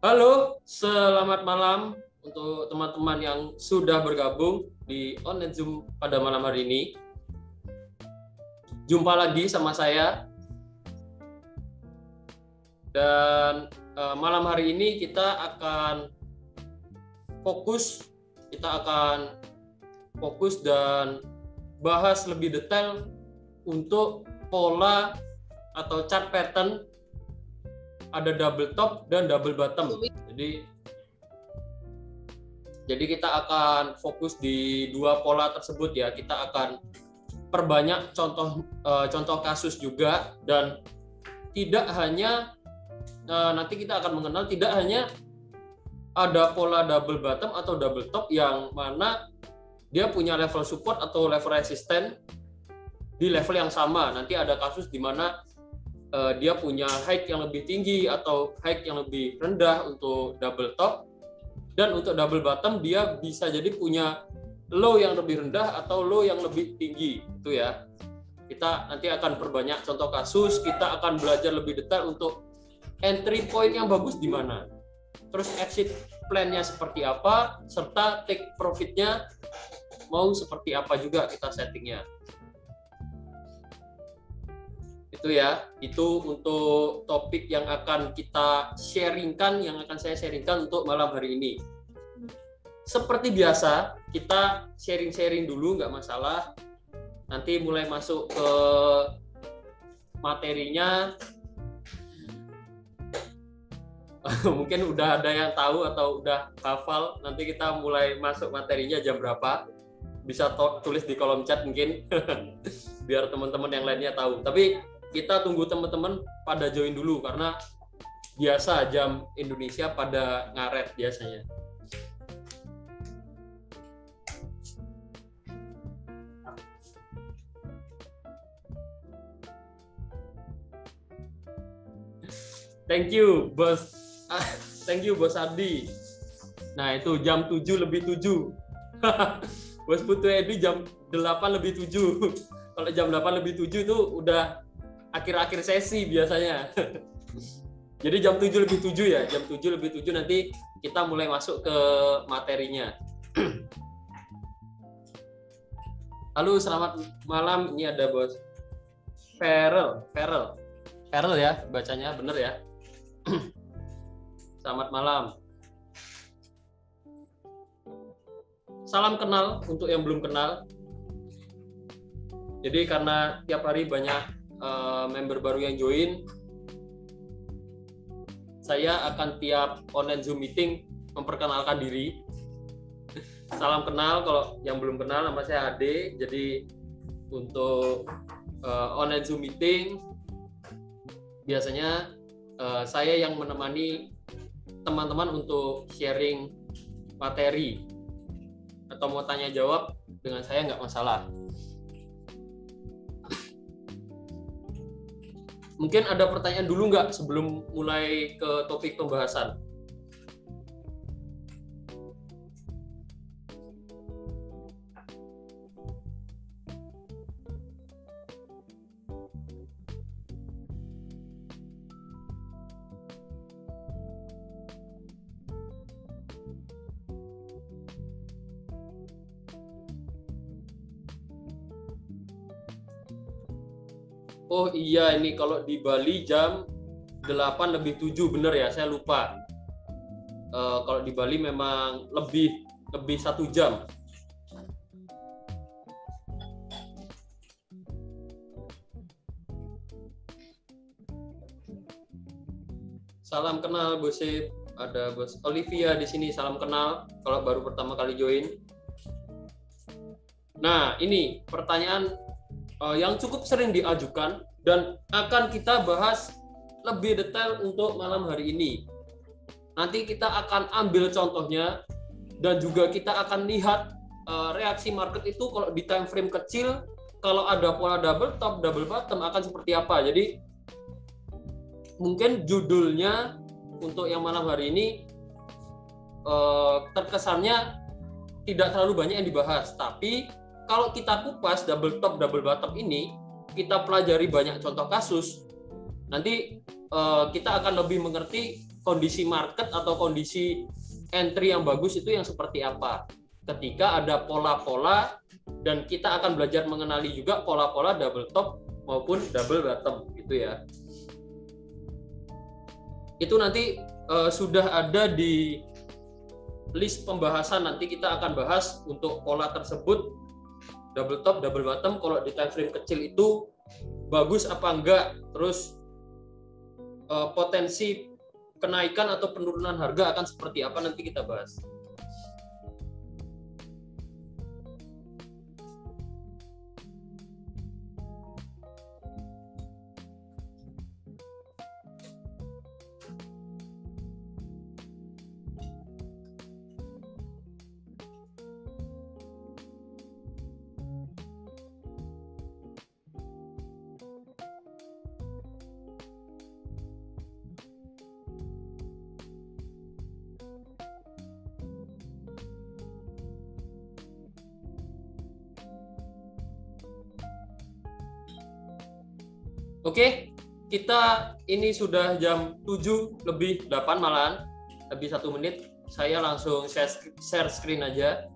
Halo, selamat malam untuk teman-teman yang sudah bergabung di online Zoom pada malam hari ini. Jumpa lagi sama saya. Dan malam hari ini kita akan fokus dan bahas lebih detail untuk pola atau chart pattern. Ada double top dan double bottom. Jadi kita akan fokus di dua pola tersebut ya. Kita akan perbanyak contoh kasus juga, dan tidak hanya nanti kita akan mengenal tidak hanya ada pola double bottom atau double top yang mana dia punya level support atau level resisten di level yang sama. Nanti ada kasus di mana dia punya high yang lebih tinggi atau high yang lebih rendah untuk double top, dan untuk double bottom dia bisa jadi punya low yang lebih rendah atau low yang lebih tinggi, itu ya. Kita nanti akan perbanyak contoh kasus, kita akan belajar lebih detail untuk entry point yang bagus di mana, terus exit plan-nya seperti apa, serta take profit-nya mau seperti apa juga kita settingnya. Itu ya, itu untuk topik yang akan kita sharingkan, yang akan saya sharingkan untuk malam hari ini. Seperti biasa, kita sharing-sharing dulu, nggak masalah. Nanti mulai masuk ke materinya. Mungkin udah ada yang tahu atau udah hafal, nanti kita mulai masuk materinya jam berapa. Bisa tulis di kolom chat mungkin, biar teman-teman yang lainnya tahu. Tapi kita tunggu teman-teman pada join dulu, karena biasa jam Indonesia pada ngaret biasanya. Thank you, Bos. Thank you, Bos Adi. Nah, itu jam 7 lebih 7. Bos Putu Edi jam 8 lebih 7. Kalau jam 8 lebih 7 itu udah akhir-akhir sesi biasanya. Jadi jam 7 lebih 7 ya, jam 7 lebih 7 nanti kita mulai masuk ke materinya. Halo, selamat malam. Ini ada Bos Ferel ya, bacanya bener ya. Selamat malam. Salam kenal untuk yang belum kenal. Jadi karena tiap hari banyak member baru yang join, saya akan tiap online Zoom meeting memperkenalkan diri. Salam kenal, kalau yang belum kenal nama saya Ade. Jadi untuk online Zoom meeting biasanya saya yang menemani teman-teman untuk sharing materi atau mau tanya jawab dengan saya nggak masalah. Mungkin ada pertanyaan dulu nggak sebelum mulai ke topik pembahasan? Oh iya, ini kalau di Bali jam 8 lebih 7, bener ya, saya lupa. Kalau di Bali memang lebih 1 jam. Salam kenal Bos Sip. Ada Bos Olivia di sini, salam kenal kalau baru pertama kali join. Nah, ini pertanyaan yang cukup sering diajukan dan akan kita bahas lebih detail untuk malam hari ini. Nanti kita akan ambil contohnya dan juga kita akan lihat reaksi market itu kalau di time frame kecil, kalau ada pola double top, double bottom akan seperti apa. Jadi mungkin judulnya untuk yang malam hari ini terkesannya tidak terlalu banyak yang dibahas, tapi kalau kita kupas double top, double bottom ini, kita pelajari banyak contoh kasus, nanti kita akan lebih mengerti kondisi market atau kondisi entry yang bagus itu yang seperti apa. Ketika ada pola-pola, dan kita akan belajar mengenali juga pola-pola double top maupun double bottom gitu ya. Itu nanti sudah ada di list pembahasan, nanti kita akan bahas untuk pola tersebut, double top, double bottom, kalau di time frame kecil itu bagus apa enggak, terus potensi kenaikan atau penurunan harga akan seperti apa, nanti kita bahas. Oke, kita ini sudah jam 7:08 malahan, lebih 1 menit. Saya langsung share screen aja.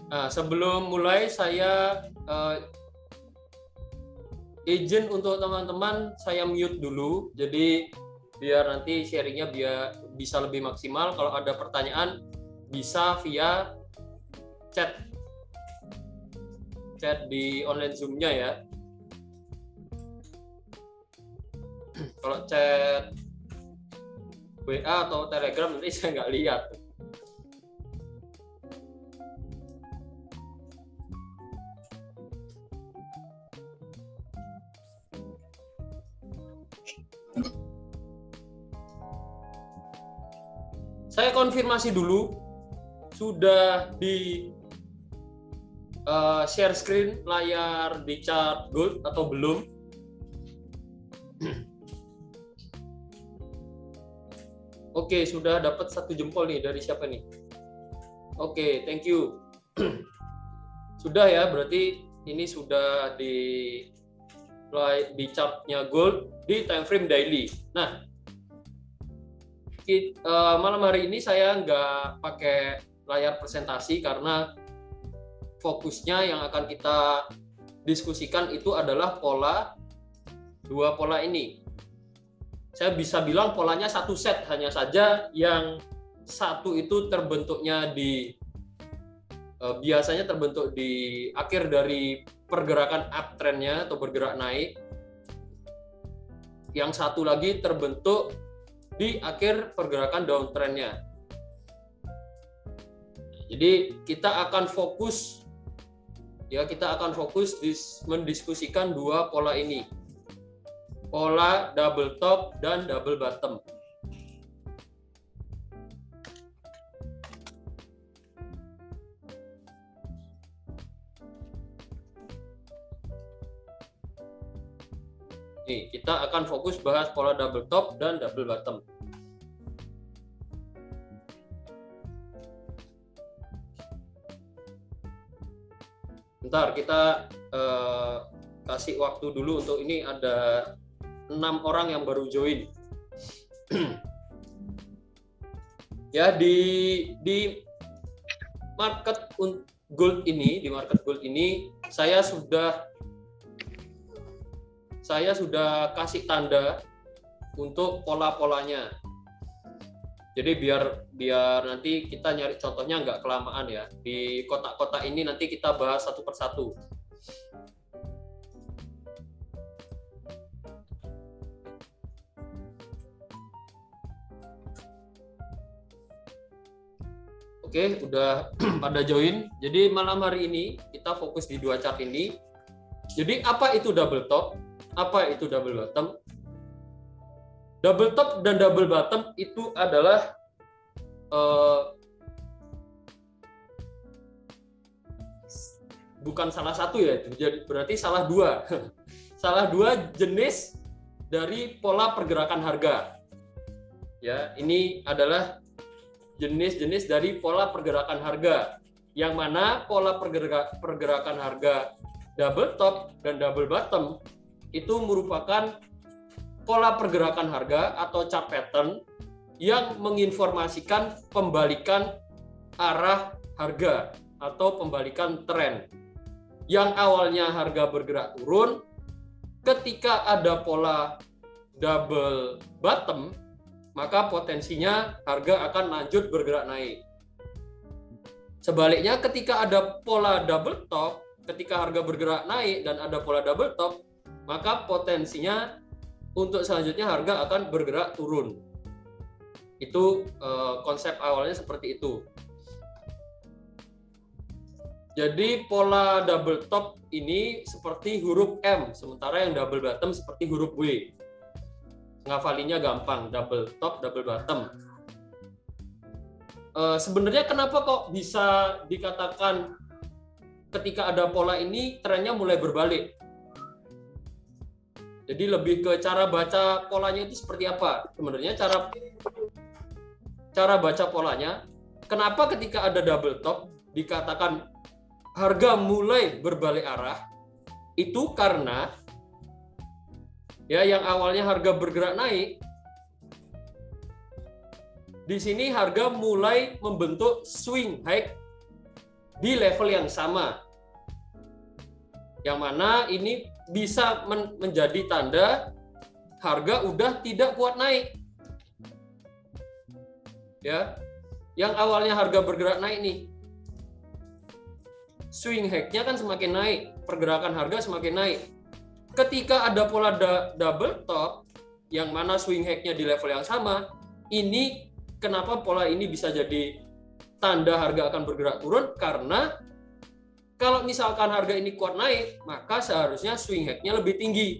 Nah, sebelum mulai saya izin untuk teman-teman saya mute dulu, jadi biar nanti sharingnya biar bisa lebih maksimal. Kalau ada pertanyaan bisa via chat di online Zoom-nya ya. Kalau chat WA atau Telegram nanti saya nggak lihat. Saya konfirmasi dulu, sudah di share screen layar di chart gold atau belum? Oke, sudah dapat 1 jempol nih, dari siapa nih? Oke, thank you. Sudah ya, berarti ini sudah di chartnya gold di time frame daily. Nah, malam hari ini saya nggak pakai layar presentasi karena fokusnya yang akan kita diskusikan itu adalah dua pola ini. Saya bisa bilang polanya satu set, hanya saja yang satu itu terbentuknya biasanya terbentuk di akhir dari pergerakan uptrendnya atau bergerak naik. Yang satu lagi terbentuk di akhir pergerakan downtrendnya. Jadi kita akan fokus mendiskusikan dua pola ini, pola double top dan double bottom. Nih, kita akan fokus bahas pola double top dan double bottom. Bentar, kita kasih waktu dulu untuk ini, ada 6 orang yang baru join. Ya, di market gold ini saya sudah kasih tanda untuk pola-polanya. Jadi biar nanti kita nyari contohnya nggak kelamaan ya. Di kotak-kotak ini nanti kita bahas satu persatu. Oke, udah pada join. Jadi malam hari ini kita fokus di dua chart ini. Jadi apa itu double top? Apa itu double bottom? Double top dan double bottom itu adalah bukan salah satu ya, jadi berarti salah dua. Salah dua jenis dari pola pergerakan harga. Ya, ini adalah jenis-jenis dari pola pergerakan harga, yang mana pola pergerakan harga double top dan double bottom itu merupakan pola pergerakan harga atau chart pattern yang menginformasikan pembalikan arah harga atau pembalikan tren. Yang awalnya harga bergerak turun, ketika ada pola double bottom, maka potensinya harga akan lanjut bergerak naik. Sebaliknya, ketika ada pola double top, ketika harga bergerak naik dan ada pola double top, maka potensinya untuk selanjutnya harga akan bergerak turun. Itu konsep awalnya seperti itu. Jadi pola double top ini seperti huruf M, sementara yang double bottom seperti huruf W. Ngafalinya gampang, double top, double bottom. Sebenarnya kenapa kok bisa dikatakan ketika ada pola ini trennya mulai berbalik? Jadi lebih ke cara baca polanya itu seperti apa? Sebenarnya cara baca polanya, kenapa ketika ada double top dikatakan harga mulai berbalik arah? Itu karena ya yang awalnya harga bergerak naik, di sini harga mulai membentuk swing high di level yang sama. Yang mana ini bisa menjadi tanda harga udah tidak kuat naik. Ya. Yang awalnya harga bergerak naik nih, swing high-nya kan semakin naik, pergerakan harga semakin naik. Ketika ada pola double top, yang mana swing high-nya di level yang sama, ini kenapa pola ini bisa jadi tanda harga akan bergerak turun? Karena kalau misalkan harga ini kuat naik, maka seharusnya swing high-nya lebih tinggi.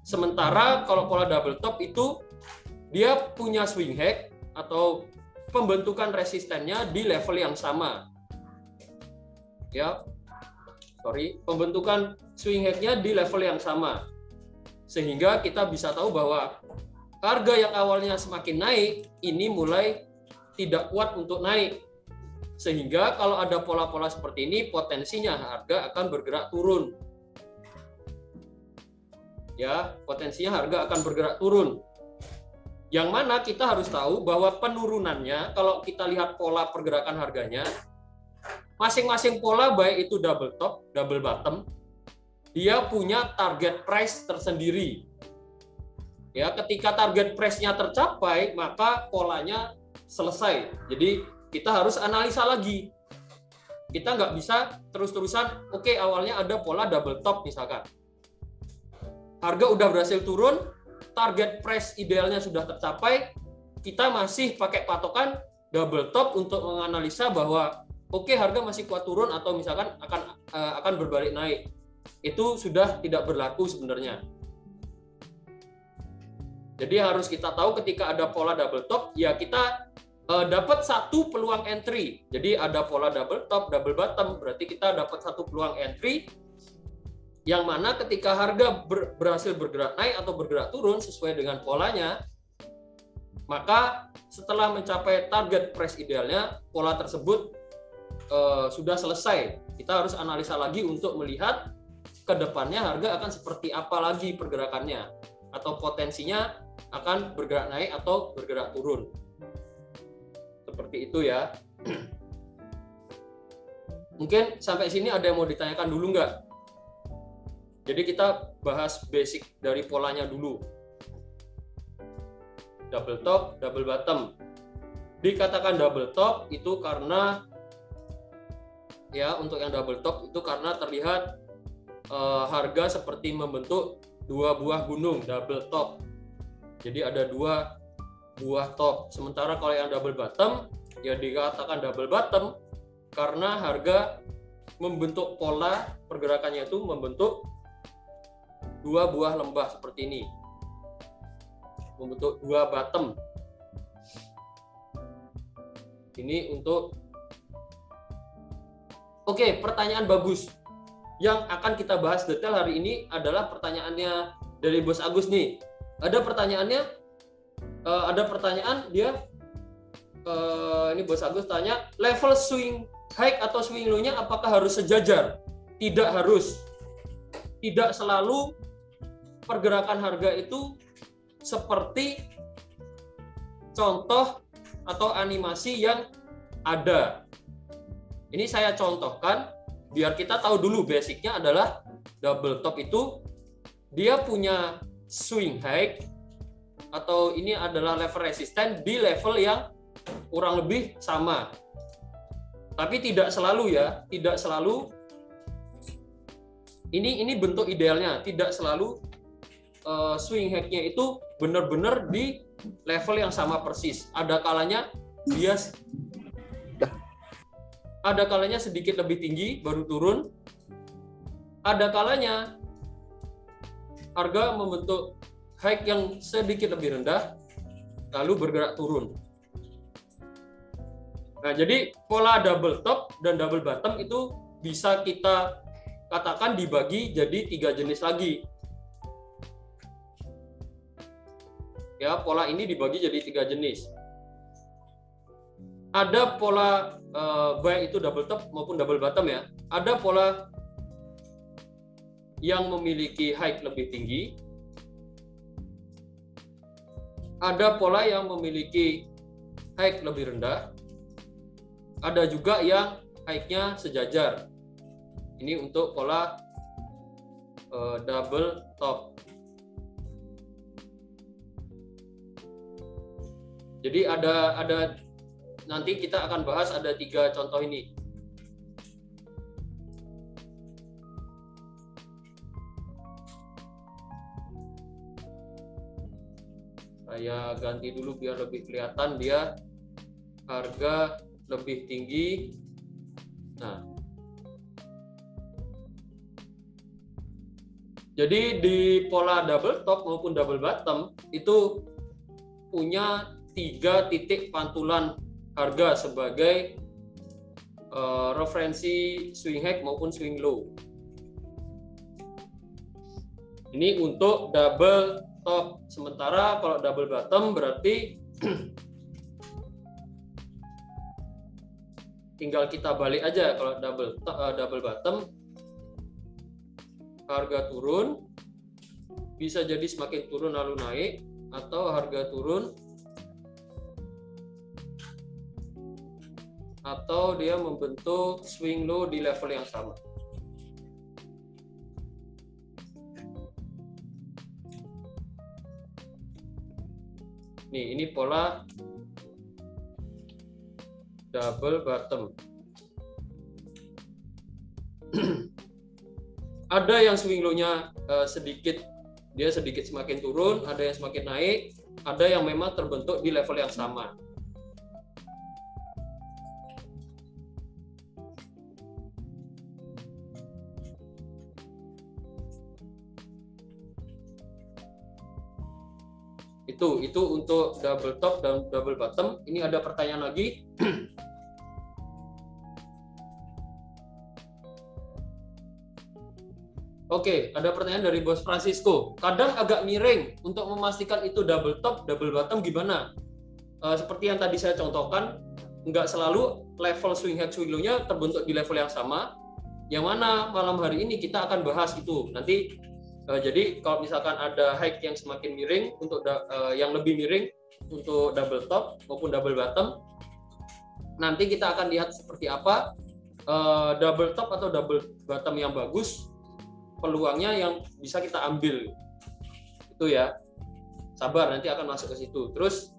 Sementara kalau pola double top itu dia punya swing high atau pembentukan resistennya di level yang sama. Ya, pembentukan swing high-nya di level yang sama, sehingga kita bisa tahu bahwa harga yang awalnya semakin naik ini mulai tidak kuat untuk naik, sehingga kalau ada pola-pola seperti ini potensinya harga akan bergerak turun. Ya, potensinya harga akan bergerak turun. Yang mana kita harus tahu bahwa penurunannya, kalau kita lihat pola pergerakan harganya, masing-masing pola baik itu double top, double bottom, dia punya target price tersendiri. Ya, ketika target price-nya tercapai, maka polanya selesai. Jadi kita harus analisa lagi. Kita nggak bisa terus-terusan, oke, awalnya ada pola double top misalkan. Harga udah berhasil turun, target price idealnya sudah tercapai, kita masih pakai patokan double top untuk menganalisa bahwa oke, harga masih kuat turun atau misalkan akan berbalik naik. Itu sudah tidak berlaku sebenarnya. Jadi harus kita tahu ketika ada pola double top, ya kita dapat satu peluang entry. Jadi ada pola double top, double bottom, berarti kita dapat satu peluang entry, yang mana ketika harga berhasil bergerak naik atau bergerak turun sesuai dengan polanya, maka setelah mencapai target price idealnya, pola tersebut sudah selesai. Kita harus analisa lagi untuk melihat ke depannya harga akan seperti apa lagi pergerakannya, atau potensinya akan bergerak naik atau bergerak turun. Seperti itu ya. Mungkin sampai sini ada yang mau ditanyakan dulu nggak? Jadi kita bahas basic dari polanya dulu. Double top, double bottom. Dikatakan double top itu karena ya, untuk yang double top itu karena terlihat harga seperti membentuk dua buah gunung, double top. Jadi ada dua buah top. Sementara kalau yang double bottom ya dikatakan double bottom karena harga membentuk pola pergerakannya itu membentuk dua buah lembah seperti ini, membentuk dua bottom. Ini untuk pertanyaan bagus. Yang akan kita bahas detail hari ini adalah pertanyaannya dari Bos Agus nih. Ada pertanyaannya, ada pertanyaan dia, ini Bos Agus tanya, level swing high atau swing low-nya apakah harus sejajar? Tidak harus. Tidak selalu pergerakan harga itu seperti contoh atau animasi yang ada. Ini saya contohkan biar kita tahu dulu basicnya adalah double top itu dia punya swing high atau ini adalah level resisten di level yang kurang lebih sama. Tapi tidak selalu ya, tidak selalu. Ini bentuk idealnya, tidak selalu swing high-nya itu benar-benar di level yang sama persis. Ada kalanya dia sedikit lebih tinggi baru turun. Ada kalanya harga membentuk high yang sedikit lebih rendah lalu bergerak turun. Nah, jadi pola double top dan double bottom itu bisa kita katakan dibagi jadi 3 jenis lagi. Ya, pola ini dibagi jadi 3 jenis. Ada pola baik itu double top maupun double bottom ya. Ada pola yang memiliki high lebih tinggi. Ada pola yang memiliki high lebih rendah. Ada juga yang high-nya sejajar. Ini untuk pola double top. Jadi ada nanti kita akan bahas ada 3 contoh ini. Saya ganti dulu biar lebih kelihatan dia harga lebih tinggi. Nah, jadi di pola double top maupun double bottom itu punya 3 titik pantulan harga sebagai referensi swing high maupun swing low. Ini untuk double top. Sementara kalau double bottom berarti tinggal kita balik aja. Kalau double bottom harga turun bisa jadi semakin turun lalu naik, atau harga turun atau dia membentuk swing low di level yang sama. Nih, ini pola double bottom. Ada yang swing low-nya sedikit semakin turun, ada yang semakin naik, ada yang memang terbentuk di level yang sama. Itu untuk double top dan double bottom. Ini ada pertanyaan lagi. Oke, ada pertanyaan dari Bos Francisco. Kadang agak miring untuk memastikan itu double top, double bottom gimana? Seperti yang tadi saya contohkan, nggak selalu level swing high swing low-nya terbentuk di level yang sama. Yang mana malam hari ini kita akan bahas itu. Nanti jadi kalau misalkan ada high yang semakin miring untuk yang lebih miring untuk double top maupun double bottom, nanti kita akan lihat seperti apa double top atau double bottom yang bagus, peluangnya yang bisa kita ambil. Itu ya. Sabar, nanti akan masuk ke situ. Terus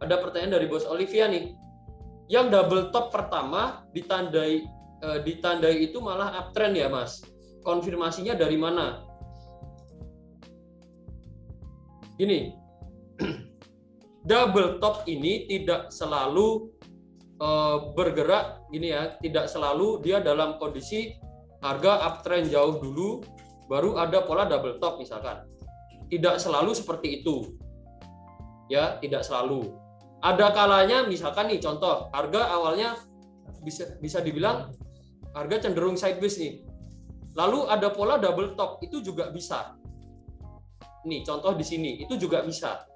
ada pertanyaan dari Bos Olivia nih. Yang double top pertama ditandai itu malah uptrend ya, Mas. Konfirmasinya dari mana? Gini, double top ini tidak selalu bergerak gini ya, tidak selalu dia dalam kondisi harga uptrend jauh dulu baru ada pola double top misalkan. Tidak selalu seperti itu. Ya, tidak selalu. Ada kalanya misalkan nih contoh, harga awalnya bisa dibilang harga cenderung sideways nih. Lalu ada pola double top, itu juga bisa. Nih, contoh di sini, itu juga bisa.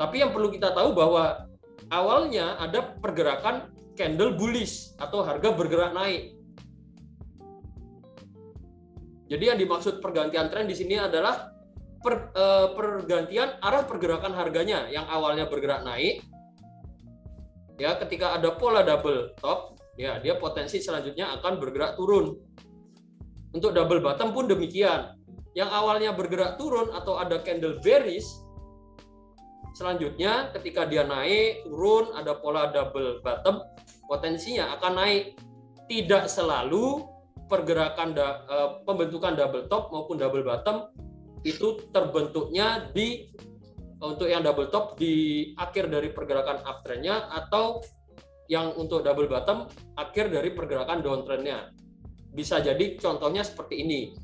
Tapi yang perlu kita tahu bahwa awalnya ada pergerakan candle bullish atau harga bergerak naik. Jadi yang dimaksud pergantian tren di sini adalah pergantian arah pergerakan harganya yang awalnya bergerak naik. Ya, ketika ada pola double top, ya dia potensi selanjutnya akan bergerak turun. Untuk double bottom pun demikian. Yang awalnya bergerak turun atau ada candle bearish, selanjutnya ketika dia naik, turun, ada pola double bottom, potensinya akan naik. Tidak selalu pergerakan pembentukan double top maupun double bottom itu terbentuknya untuk yang double top di akhir dari pergerakan uptrendnya, atau yang untuk double bottom akhir dari pergerakan downtrendnya. Bisa jadi contohnya seperti ini.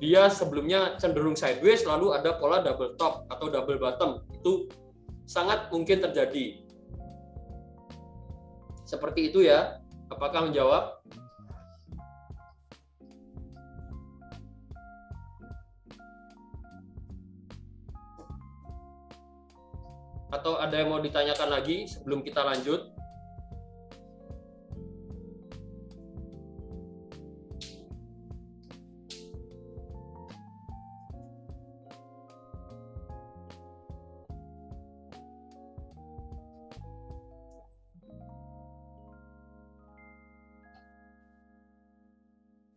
Dia sebelumnya cenderung sideways, lalu ada pola double top atau double bottom. Itu sangat mungkin terjadi. Seperti itu ya. Apakah menjawab? Atau ada yang mau ditanyakan lagi sebelum kita lanjut?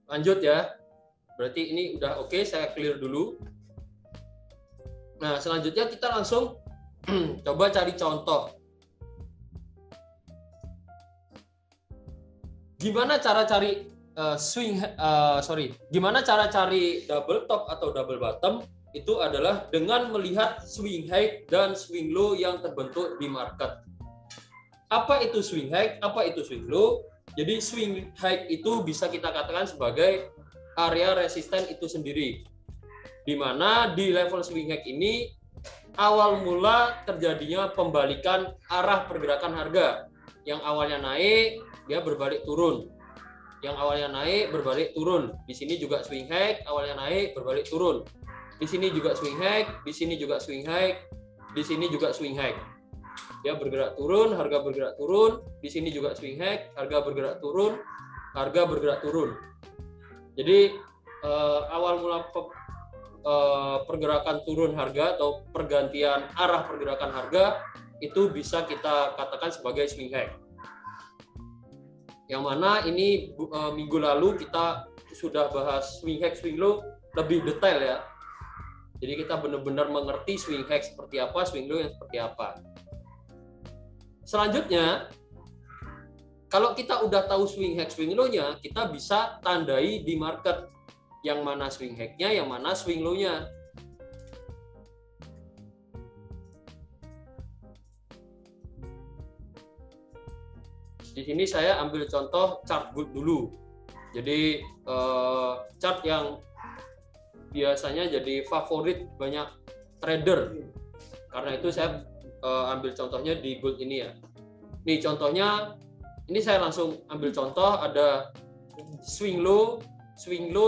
Lanjut ya. Berarti ini udah oke, saya clear dulu. Nah, selanjutnya kita langsung coba cari contoh. Gimana cara cari gimana cara cari double top atau double bottom? Itu adalah dengan melihat swing high dan swing low yang terbentuk di market. Apa itu swing high? Apa itu swing low? Jadi swing high itu bisa kita katakan sebagai area resisten itu sendiri. Di mana di level swing high ini awal mula terjadinya pembalikan arah pergerakan harga. Yang awalnya naik, dia berbalik turun. Yang awalnya naik, berbalik turun. Di sini juga swing high, awalnya naik, berbalik turun. Di sini juga swing high, di sini juga swing high, di sini juga swing high. Dia bergerak turun, harga bergerak turun, di sini juga swing high, harga bergerak turun, harga bergerak turun. Jadi awal mula pergerakan turun harga atau pergantian arah pergerakan harga itu bisa kita katakan sebagai swing high. Yang mana ini minggu lalu kita sudah bahas swing high, swing low lebih detail ya. Jadi kita benar-benar mengerti swing high seperti apa, swing low yang seperti apa. Selanjutnya, kalau kita udah tahu swing high, swing low-nya, kita bisa tandai di market yang mana swing high-nya, yang mana swing low-nya. Di sini saya ambil contoh chart good dulu. Jadi chart yang biasanya jadi favorit banyak trader. Karena itu saya ambil contohnya di gold ini ya. Nih contohnya, ini saya langsung ambil contoh, ada swing low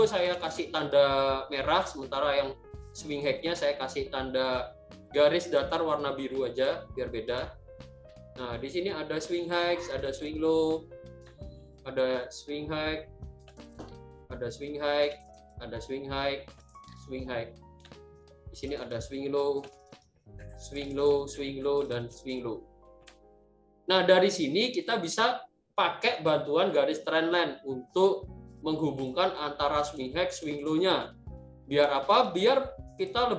saya kasih tanda merah, sementara yang swing high-nya saya kasih tanda garis datar warna biru aja biar beda. Nah, di sini ada swing high, ada swing low, ada swing high, ada swing high, ada swing high, swing high. Di sini ada swing low, swing low, swing low, dan swing low. Nah, dari sini kita bisa pakai bantuan garis trendline untuk menghubungkan antara swing high, swing low-nya. Biar apa? Biar kita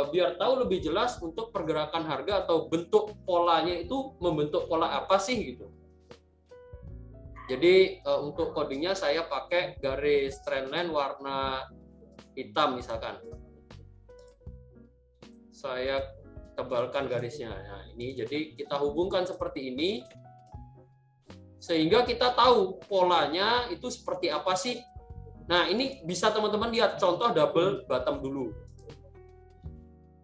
biar tahu lebih jelas untuk pergerakan harga atau bentuk polanya itu membentuk pola apa sih gitu. Jadi untuk codingnya saya pakai garis trendline warna hitam misalkan. Saya tebalkan garisnya. Nah, ini jadi kita hubungkan seperti ini sehingga kita tahu polanya itu seperti apa sih. Nah, ini bisa teman-teman lihat contoh double bottom dulu.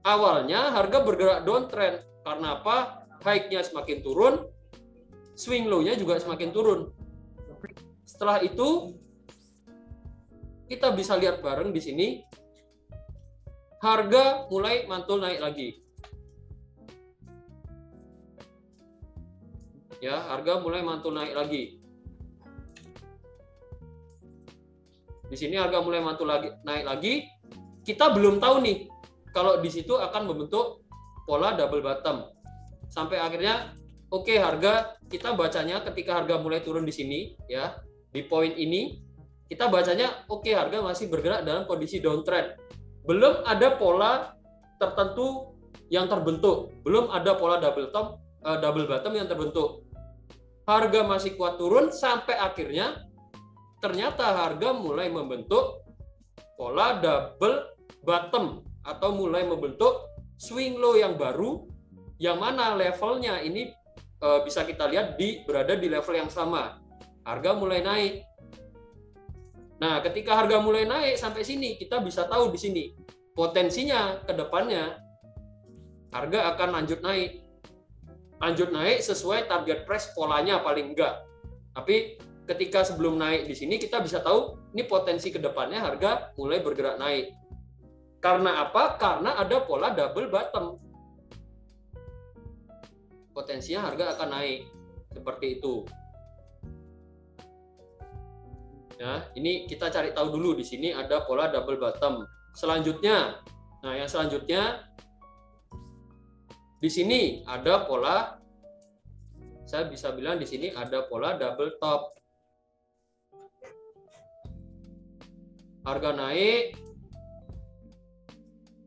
Awalnya harga bergerak downtrend karena apa? High-nya semakin turun, swing low-nya juga semakin turun. Setelah itu kita bisa lihat bareng di sini, harga mulai mantul naik lagi. Ya, harga mulai mantul naik lagi. Di sini harga mulai mantul naik lagi. Kita belum tahu nih kalau di situ akan membentuk pola double bottom. Sampai akhirnya oke, harga kita bacanya ketika harga mulai turun di sini ya, di poin ini kita bacanya oke, harga masih bergerak dalam kondisi downtrend. Belum ada pola tertentu yang terbentuk, belum ada pola double bottom yang terbentuk. Harga masih kuat turun sampai akhirnya ternyata harga mulai membentuk pola double bottom atau mulai membentuk swing low yang baru, yang mana levelnya ini bisa kita lihat berada di level yang sama. Harga mulai naik. Nah, ketika harga mulai naik sampai sini, kita bisa tahu di sini potensinya ke depannya harga akan lanjut naik. Lanjut naik sesuai target price polanya paling enggak. Tapi ketika sebelum naik di sini kita bisa tahu ini potensi ke depannya harga mulai bergerak naik. Karena apa? Karena ada pola double bottom. Potensinya harga akan naik. Seperti itu. Ya, ini kita cari tahu dulu di sini ada pola double bottom. Selanjutnya, nah yang selanjutnya di sini ada pola, saya bisa bilang di sini ada pola double top. Harga naik,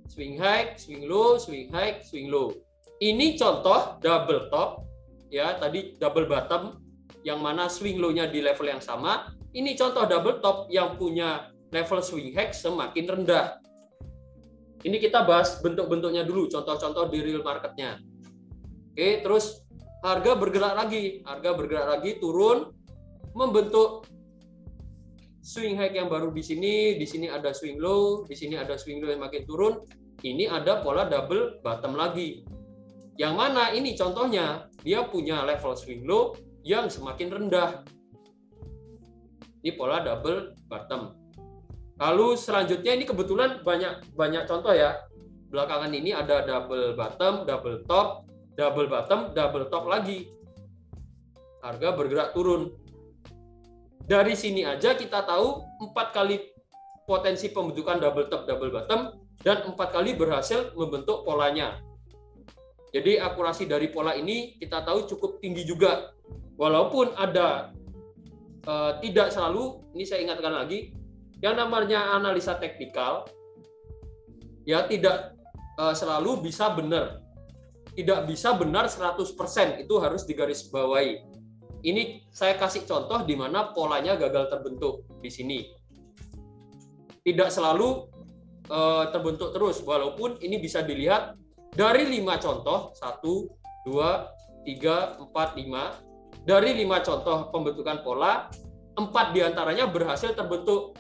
swing high, swing low, swing high, swing low. Ini contoh double top, ya tadi double bottom, yang mana swing low-nya di level yang sama. Ini contoh double top yang punya level swing high semakin rendah. Ini kita bahas bentuk-bentuknya dulu, contoh-contoh di real marketnya. Oke, terus harga bergerak lagi turun, membentuk swing high yang baru di sini ada swing low, di sini ada swing low yang makin turun. Ini ada pola double bottom lagi. Yang mana ini contohnya, dia punya level swing low yang semakin rendah. Ini pola double bottom. Lalu selanjutnya ini kebetulan banyak contoh ya. Belakangan ini ada double bottom, double top, double bottom, double top lagi. Harga bergerak turun. Dari sini aja kita tahu 4 kali potensi pembentukan double top, double bottom, dan 4 kali berhasil membentuk polanya. Jadi akurasi dari pola ini kita tahu cukup tinggi juga. Walaupun ada tidak selalu, ini saya ingatkan lagi, yang namanya analisa teknikal ya tidak selalu bisa benar. Tidak bisa benar 100%, itu harus digarisbawahi. Ini saya kasih contoh di mana polanya gagal terbentuk di sini. Tidak selalu terbentuk terus, walaupun ini bisa dilihat dari 5 contoh, 1, 2, 3, 4, 5. Dari 5 contoh pembentukan pola, 4 diantaranya berhasil terbentuk.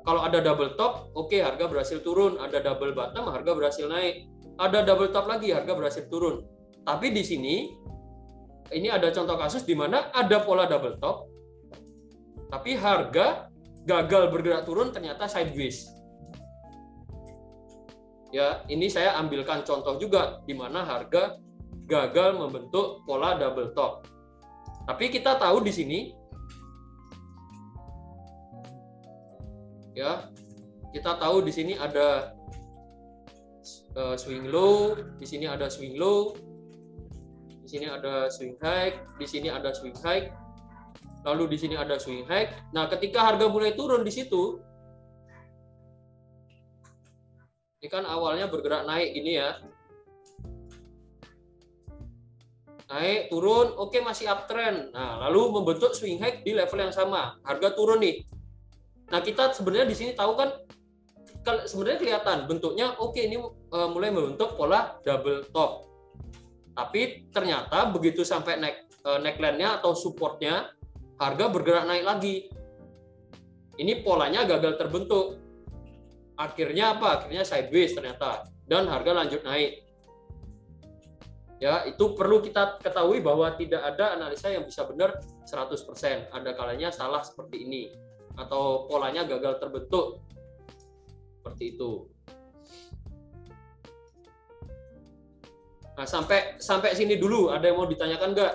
Kalau ada double top, oke, harga berhasil turun. Ada double bottom, harga berhasil naik. Ada double top lagi, harga berhasil turun. Tapi di sini, ini ada contoh kasus di mana ada pola double top, tapi harga gagal bergerak turun, ternyata sideways. Ya, ini saya ambilkan contoh juga di mana harga gagal membentuk pola double top. Tapi kita tahu di sini, ya, kita tahu di sini ada swing low, di sini ada swing low, di sini ada swing high, di sini ada swing high, lalu di sini ada swing high. Nah, ketika harga mulai turun di situ, ini kan awalnya bergerak naik gini ya. Naik, turun, oke, masih uptrend. Nah, lalu membentuk swing high di level yang sama. Harga turun nih. Nah, kita sebenarnya di sini tahu kan, sebenarnya kelihatan bentuknya oke, ini mulai membentuk pola double top. Tapi ternyata begitu sampai neckline-nya atau supportnya, harga bergerak naik lagi. Ini polanya gagal terbentuk. Akhirnya apa? Akhirnya sideways ternyata. Dan harga lanjut naik. Ya, itu perlu kita ketahui bahwa tidak ada analisa yang bisa benar 100%. Ada kalanya salah seperti ini. atau polanya gagal terbentuk. Seperti itu. Nah, sampai sini dulu, ada yang mau ditanyakan nggak?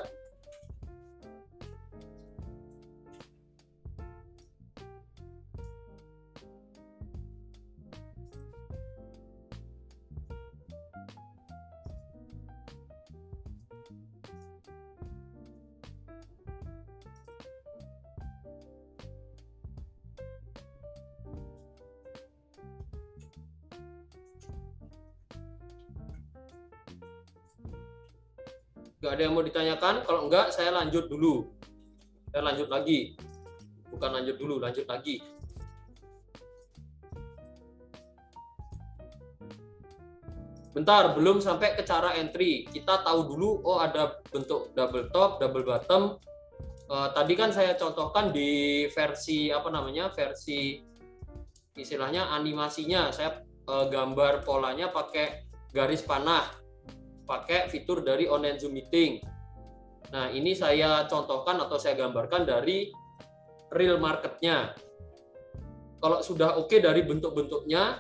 Nggak ada yang mau ditanyakan? Kalau enggak, saya lanjut dulu. Saya lanjut lagi. Bukan lanjut dulu, lanjut lagi. Bentar, belum sampai ke cara entry. Kita tahu dulu, oh ada bentuk double top, double bottom. Tadi kan saya contohkan di versi apa namanya, versi istilahnya animasinya. Saya gambar polanya pakai garis panah, pakai fitur dari online Zoom meeting. Nah, ini saya contohkan atau saya gambarkan dari real marketnya. Kalau sudah oke dari bentuk-bentuknya,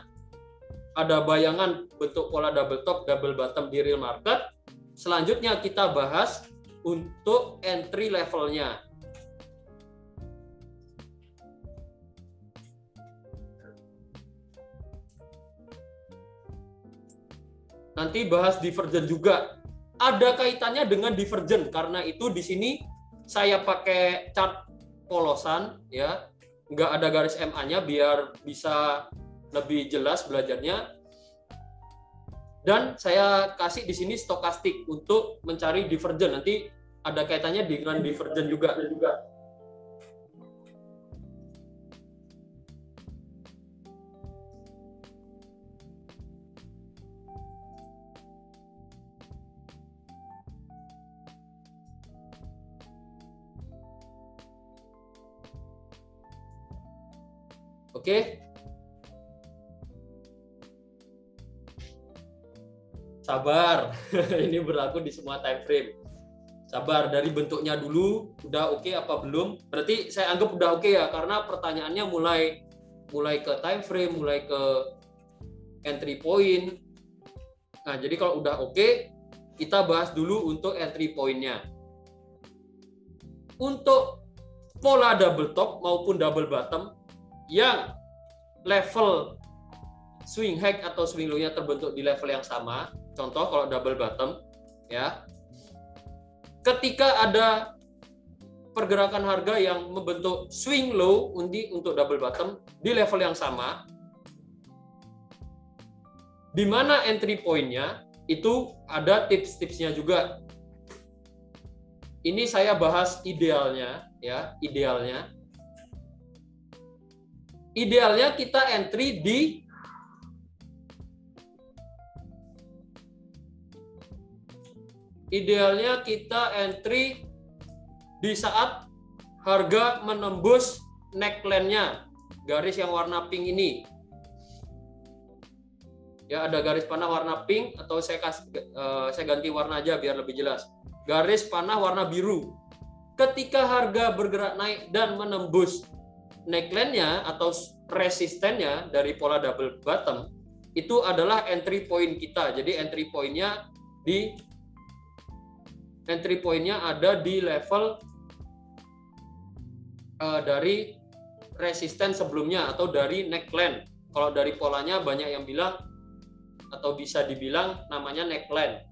ada bayangan bentuk pola double top, double bottom di real market. Selanjutnya kita bahas untuk entry levelnya. Nanti bahas divergent juga. Ada kaitannya dengan divergent, karena itu di sini saya pakai chart polosan, ya, nggak ada garis MA-nya biar bisa lebih jelas belajarnya. Dan saya kasih di sini stokastik untuk mencari divergent. Nanti ada kaitannya dengan divergent juga. Oke. Sabar. Ini berlaku di semua time frame. Sabar, dari bentuknya dulu udah oke apa belum? Berarti saya anggap udah oke ya, karena pertanyaannya mulai ke time frame, mulai ke entry point. Nah, jadi kalau udah oke, kita bahas dulu untuk entry point-nya. Untuk pola double top maupun double bottom yang level swing high atau swing low-nya terbentuk di level yang sama, contoh kalau double bottom, ya, ketika ada pergerakan harga yang membentuk swing low untuk double bottom di level yang sama, di mana entry point-nya itu ada tips-tipsnya juga. Ini saya bahas idealnya, ya, idealnya kita entry di saat harga menembus neckline-nya, garis yang warna pink ini. Ya, ada garis panah warna pink, atau saya ganti warna aja biar lebih jelas. Garis panah warna biru. Ketika harga bergerak naik dan menembus neckline-nya atau resistennya dari pola double bottom, itu adalah entry point kita. Jadi entry point-nya ada di level dari resisten sebelumnya atau dari neckline. Kalau dari polanya banyak yang bilang atau bisa dibilang namanya neckline.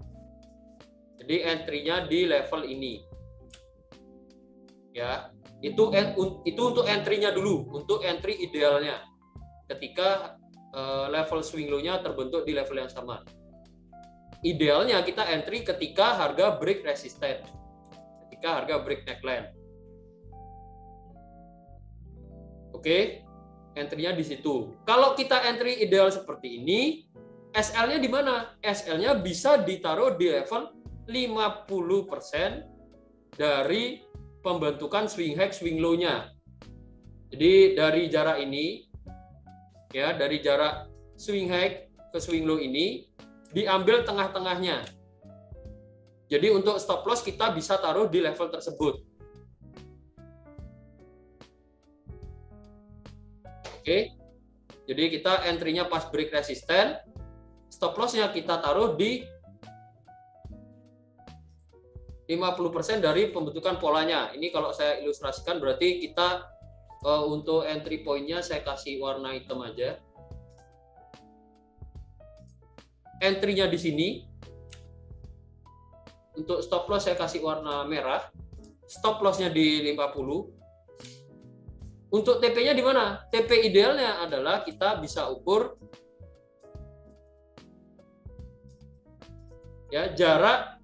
Jadi entry-nya di level ini. Ya, itu untuk entry-nya dulu, untuk entry idealnya. Ketika level swing low-nya terbentuk di level yang sama. Idealnya kita entry ketika harga break resisten, ketika harga break neckline. Oke, entry-nya di situ. Kalau kita entry ideal seperti ini, SL-nya di mana? SL-nya bisa ditaruh di level 50% dari pembentukan swing high swing low-nya. Jadi dari jarak ini, ya, dari jarak swing high ke swing low ini diambil tengah-tengahnya. Jadi untuk stop loss kita bisa taruh di level tersebut. Oke. Jadi kita entry-nya pas break resisten, stop loss-nya kita taruh di 50% dari pembentukan polanya. Ini kalau saya ilustrasikan berarti kita untuk entry point-nya saya kasih warna hitam aja. Entry-nya di sini. Untuk stop loss saya kasih warna merah. Stop loss-nya di 50. Untuk TP-nya di mana? TP idealnya adalah kita bisa ukur ya jarak,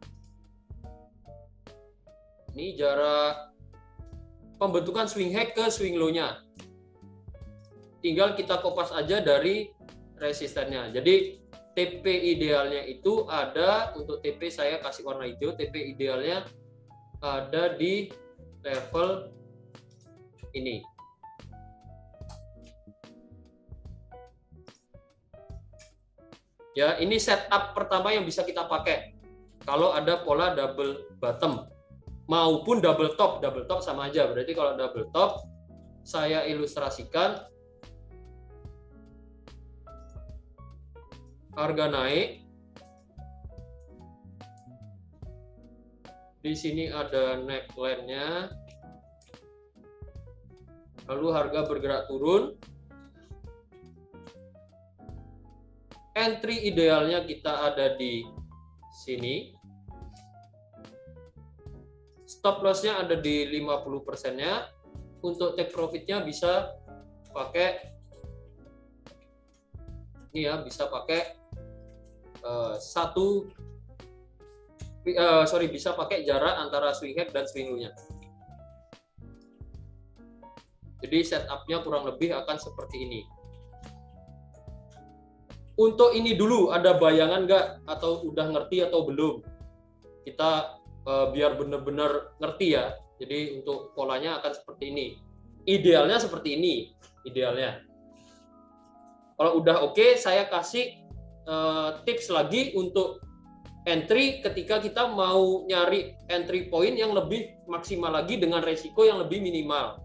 ini jarak pembentukan swing high ke swing low-nya. Tinggal kita kopas aja dari resistennya. Jadi TP idealnya itu ada, untuk TP saya kasih warna hijau, TP idealnya ada di level ini. Ya, ini setup pertama yang bisa kita pakai kalau ada pola double bottom maupun double top. Double top sama aja. Berarti kalau double top saya ilustrasikan harga naik. Di sini ada neckline-nya. Lalu harga bergerak turun. Entry idealnya kita ada di sini. Stop loss-nya ada di 50%-nya. Untuk take profit-nya bisa pakai ini ya, bisa pakai bisa pakai jarak antara swing high dan swing low-nya. Jadi setup-nya kurang lebih akan seperti ini. Untuk ini dulu ada bayangan nggak, atau udah ngerti atau belum? Kita biar benar-benar ngerti ya. Jadi untuk polanya akan seperti ini. Idealnya seperti ini. Idealnya. Kalau udah oke, saya kasih tips lagi untuk entry ketika kita mau nyari entry point yang lebih maksimal lagi dengan resiko yang lebih minimal.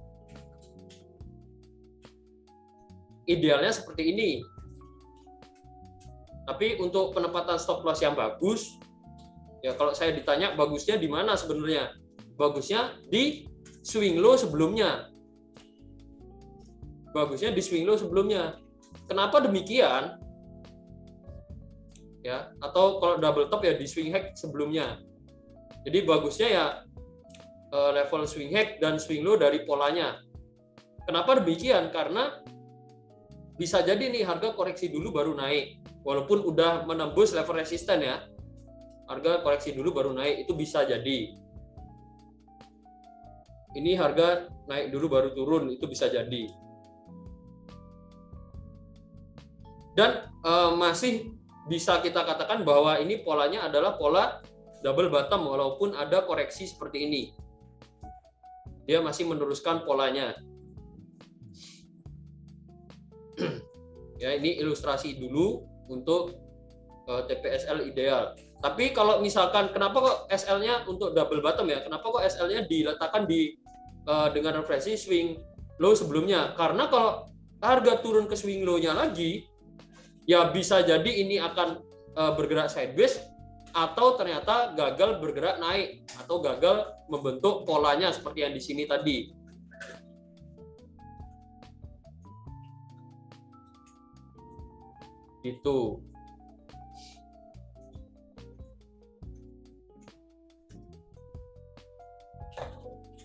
Idealnya seperti ini. Tapi untuk penempatan stop loss yang bagus, ya kalau saya ditanya bagusnya di mana sebenarnya? Bagusnya di swing low sebelumnya. Bagusnya di swing low sebelumnya. Kenapa demikian? Ya, atau kalau double top ya di swing high sebelumnya. Jadi bagusnya ya level swing high dan swing low dari polanya. Kenapa demikian? Karena bisa jadi nih harga koreksi dulu baru naik. Walaupun udah menembus level resisten ya, harga koreksi dulu baru naik, itu bisa jadi. Ini harga naik dulu baru turun, itu bisa jadi. Dan masih bisa kita katakan bahwa ini polanya adalah pola double bottom, walaupun ada koreksi seperti ini. Dia masih meneruskan polanya. Ya, ini ilustrasi dulu untuk TPSL ideal. Tapi kalau misalkan kenapa kok SL-nya untuk double bottom ya? Kenapa kok SL-nya diletakkan di dengan referensi swing low sebelumnya? Karena kalau harga turun ke swing low-nya lagi, ya bisa jadi ini akan bergerak sideways atau ternyata gagal bergerak naik atau gagal membentuk polanya seperti yang di sini tadi. Gitu.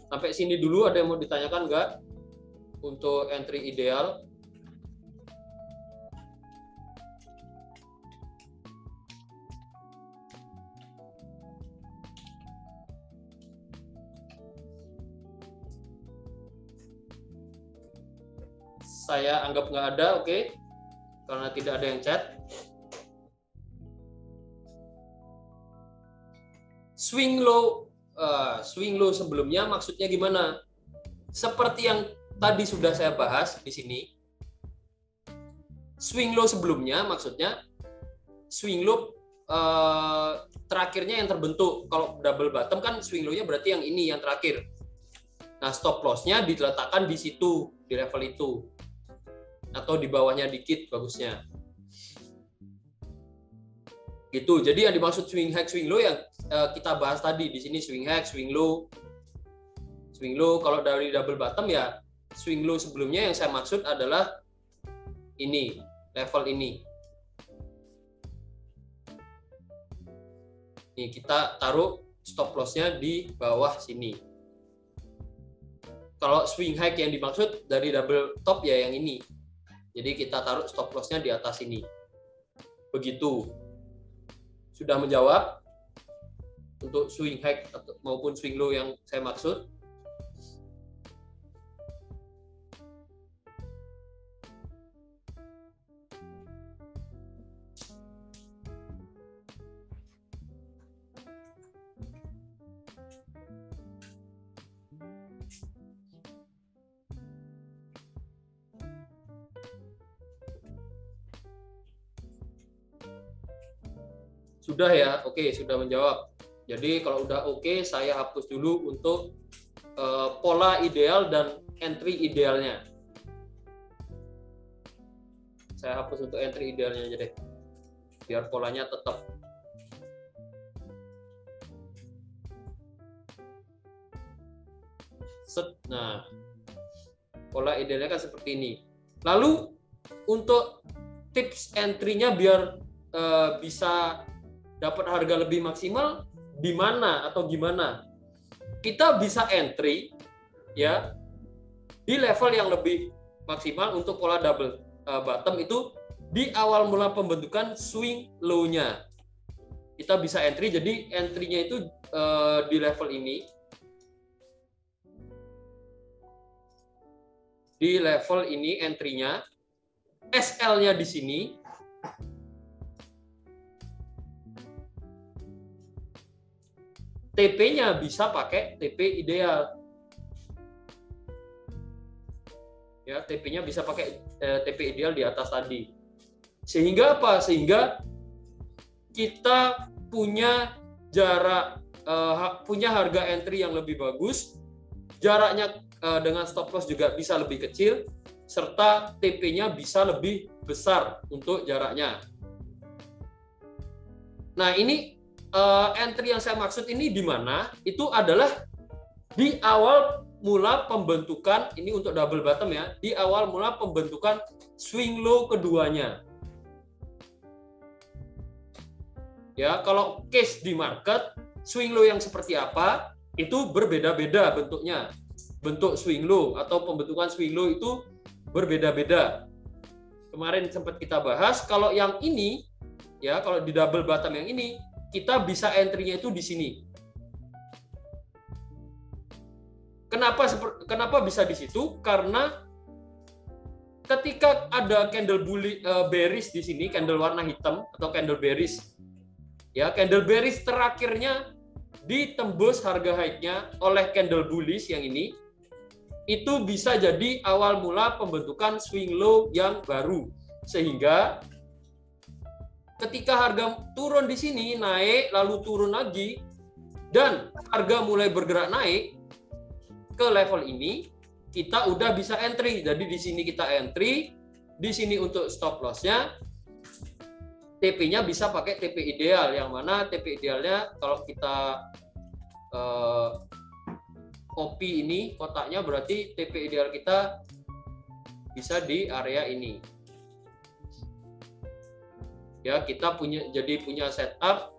Sampai sini dulu ada yang mau ditanyakan nggak untuk entry ideal? Saya anggap nggak ada, oke? Karena tidak ada yang chat. Swing low sebelumnya maksudnya gimana? Seperti yang tadi sudah saya bahas di sini. Swing low sebelumnya maksudnya swing low terakhirnya yang terbentuk. Kalau double bottom kan swing low-nya berarti yang ini yang terakhir. Nah, stop loss-nya diletakkan di situ, di level itu. atau di bawahnya dikit bagusnya. Gitu. Jadi yang dimaksud swing high, swing low yang kita bahas tadi di sini, swing high, swing low. Swing low kalau dari double bottom ya swing low sebelumnya yang saya maksud adalah ini, level ini. Nih kita taruh stop loss-nya di bawah sini. Kalau swing high yang dimaksud dari double top ya yang ini. Jadi kita taruh stop loss-nya di atas ini. Begitu. Sudah menjawab untuk swing high maupun swing low yang saya maksud? Sudah ya, oke, sudah menjawab. Jadi kalau udah oke, saya hapus dulu untuk pola ideal dan entry idealnya. Saya hapus untuk entry idealnya aja deh, biar polanya tetap. Set. Nah, pola idealnya kan seperti ini. Lalu untuk tips entry-nya biar bisa dapat harga lebih maksimal di mana atau gimana? Kita bisa entry ya di level yang lebih maksimal untuk pola double bottom itu di awal mula pembentukan swing low-nya. Kita bisa entry, jadi entry-nya itu di level ini. Di level ini entry-nya, SL-nya di sini. TP-nya bisa pakai TP ideal. Ya, TP-nya bisa pakai TP ideal di atas tadi. Sehingga apa? Sehingga kita punya jarak punya harga entry yang lebih bagus, jaraknya dengan stop loss juga bisa lebih kecil, serta TP-nya bisa lebih besar untuk jaraknya. Nah, ini entry yang saya maksud ini di mana? Itu adalah di awal mula pembentukan, ini untuk double bottom ya, di awal mula pembentukan swing low keduanya. Ya, kalau case di market, swing low yang seperti apa, itu berbeda-beda bentuknya. Bentuk swing low atau pembentukan swing low itu berbeda-beda. Kemarin sempat kita bahas, kalau yang ini, ya kalau di double bottom yang ini, kita bisa entry-nya itu di sini. Kenapa bisa di situ? Karena ketika ada candle bearish di sini, candle warna hitam atau candle bearish, ya candle bearish terakhirnya ditembus harga high-nya oleh candle bullish yang ini, itu bisa jadi awal mula pembentukan swing low yang baru. Sehingga ketika harga turun di sini, naik, lalu turun lagi, dan harga mulai bergerak naik ke level ini, kita udah bisa entry. Jadi di sini kita entry, di sini untuk stop loss-nya, TP-nya bisa pakai TP ideal, yang mana TP idealnya kalau kita copy ini kotaknya, berarti TP ideal kita bisa di area ini. Ya, kita punya setup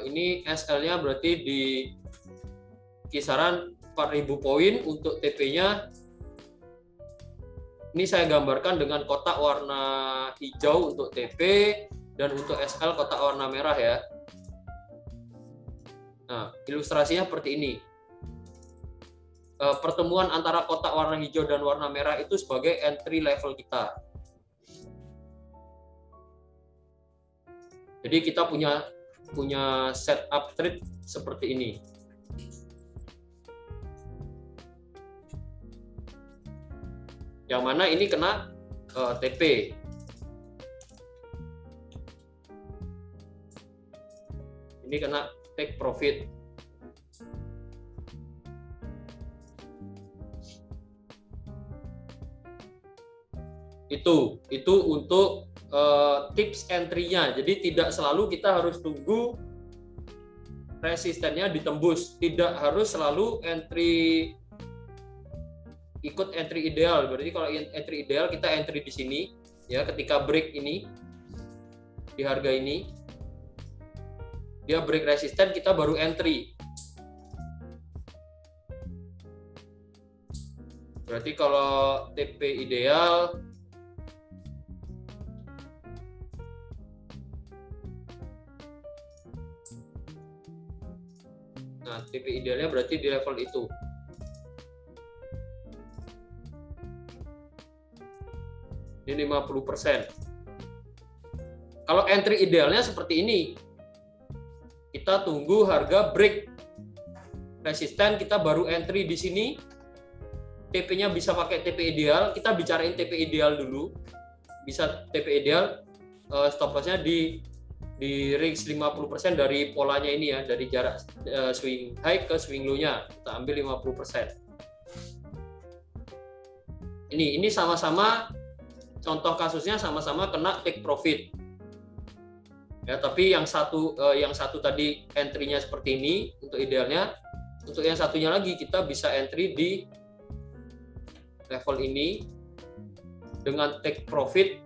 ini SL-nya berarti di kisaran 4.000 poin untuk TP-nya. Ini saya gambarkan dengan kotak warna hijau untuk TP dan untuk SL kotak warna merah ya. Nah, ilustrasinya seperti ini. Pertemuan antara kotak warna hijau dan warna merah itu sebagai entry level kita. Jadi kita punya setup trade seperti ini. Yang mana ini kena TP. Ini kena take profit. Itu untuk tips entry-nya. Jadi tidak selalu kita harus tunggu resistennya ditembus, tidak harus selalu ikut entry ideal. Berarti kalau entry ideal kita entry di sini ya, ketika break ini di harga ini dia break resisten, kita baru entry. Berarti kalau TP ideal nah, TP idealnya berarti di level itu. Ini 50%. Kalau entry idealnya seperti ini. Kita tunggu harga break resisten, kita baru entry di sini. TP-nya bisa pakai TP ideal. Kita bicarain TP ideal dulu. Bisa TP ideal, stop loss-nya di range 50% dari polanya ini ya, dari jarak swing high ke swing low-nya. Kita ambil 50%. Ini sama-sama contoh kasusnya sama-sama kena take profit. Ya, tapi yang satu tadi entry-nya seperti ini untuk idealnya. Untuk yang satunya lagi kita bisa entry di level ini dengan take profit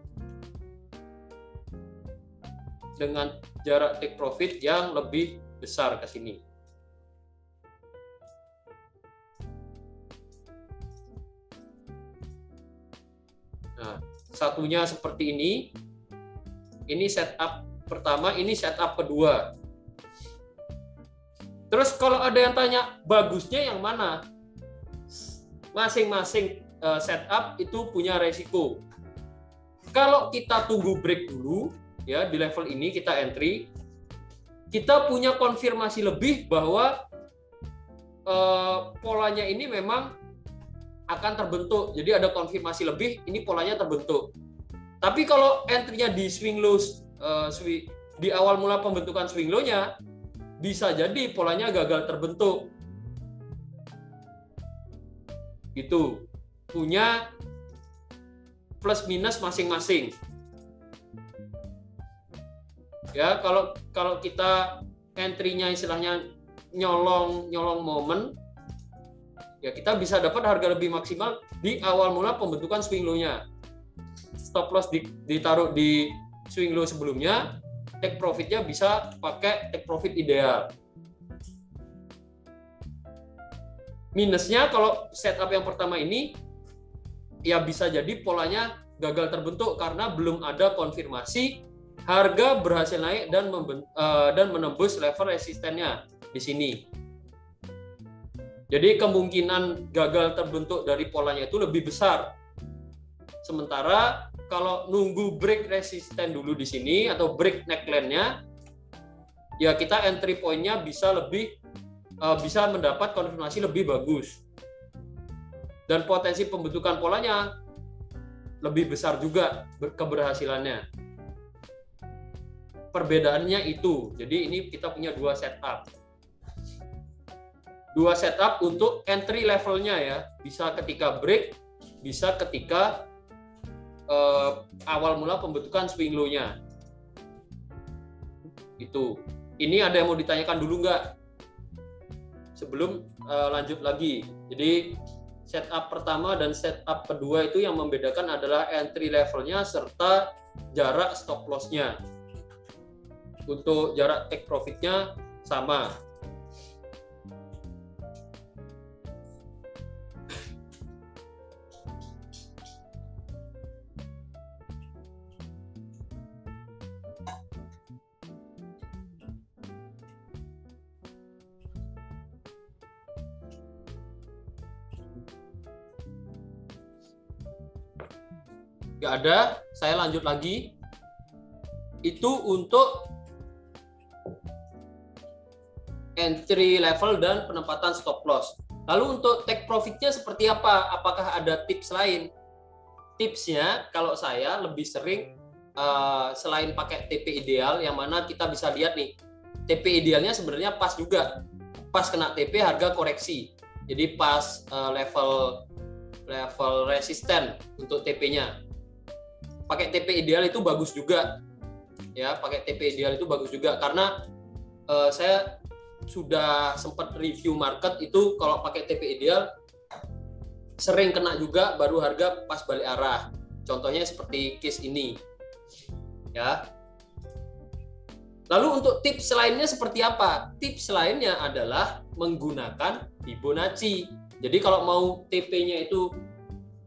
dengan jarak take profit yang lebih besar ke sini. Nah, satunya seperti ini. Ini setup pertama, ini setup kedua. Terus kalau ada yang tanya bagusnya yang mana? Masing-masing setup itu punya resiko. Kalau kita tunggu break dulu ya di level ini kita entry, kita punya konfirmasi lebih bahwa polanya ini memang akan terbentuk. Jadi ada konfirmasi lebih, ini polanya terbentuk. Tapi kalau entry-nya di swing low, di awal mula pembentukan swing low-nya, bisa jadi polanya gagal terbentuk. Gitu. Punya plus minus masing-masing. Ya, kalau kita entry-nya istilahnya nyolong momen, ya kita bisa dapat harga lebih maksimal di awal mula pembentukan swing low-nya. Stop loss ditaruh di swing low sebelumnya, take profit-nya bisa pakai take profit ideal. Minusnya kalau setup yang pertama ini, ya bisa jadi polanya gagal terbentuk karena belum ada konfirmasi harga berhasil naik dan menembus level resistennya di sini. Jadi kemungkinan gagal terbentuk dari polanya itu lebih besar. Sementara kalau nunggu break resisten dulu di sini atau break neckline-nya, ya kita entry point-nya bisa mendapat konfirmasi lebih bagus. Dan potensi pembentukan polanya lebih besar juga keberhasilannya. Perbedaannya itu. Jadi ini kita punya dua setup. Dua setup untuk entry levelnya ya. Bisa ketika break, bisa ketika awal mula pembentukan swing low-nya. Itu. Ini ada yang mau ditanyakan dulu nggak? Sebelum lanjut lagi. Jadi setup pertama dan setup kedua itu yang membedakan adalah entry levelnya serta jarak stop loss-nya. Untuk jarak take profit-nya sama. Nggak ada, saya lanjut lagi. Itu untuk entry level dan penempatan stop loss. Lalu untuk take profit-nya seperti apa? Apakah ada tips lain? Tipsnya kalau saya lebih sering selain pakai TP ideal, yang mana kita bisa lihat nih, TP idealnya sebenarnya pas juga. Pas kena TP harga koreksi. Jadi pas level resisten untuk TP-nya. pakai TP ideal itu bagus juga. Ya, pakai TP ideal itu bagus juga karena saya sudah sempat review market itu kalau pakai TP ideal sering kena juga baru harga pas balik arah. Contohnya seperti case ini. Ya. Lalu untuk tips lainnya seperti apa? Tips lainnya adalah menggunakan Fibonacci. Jadi kalau mau TP-nya itu,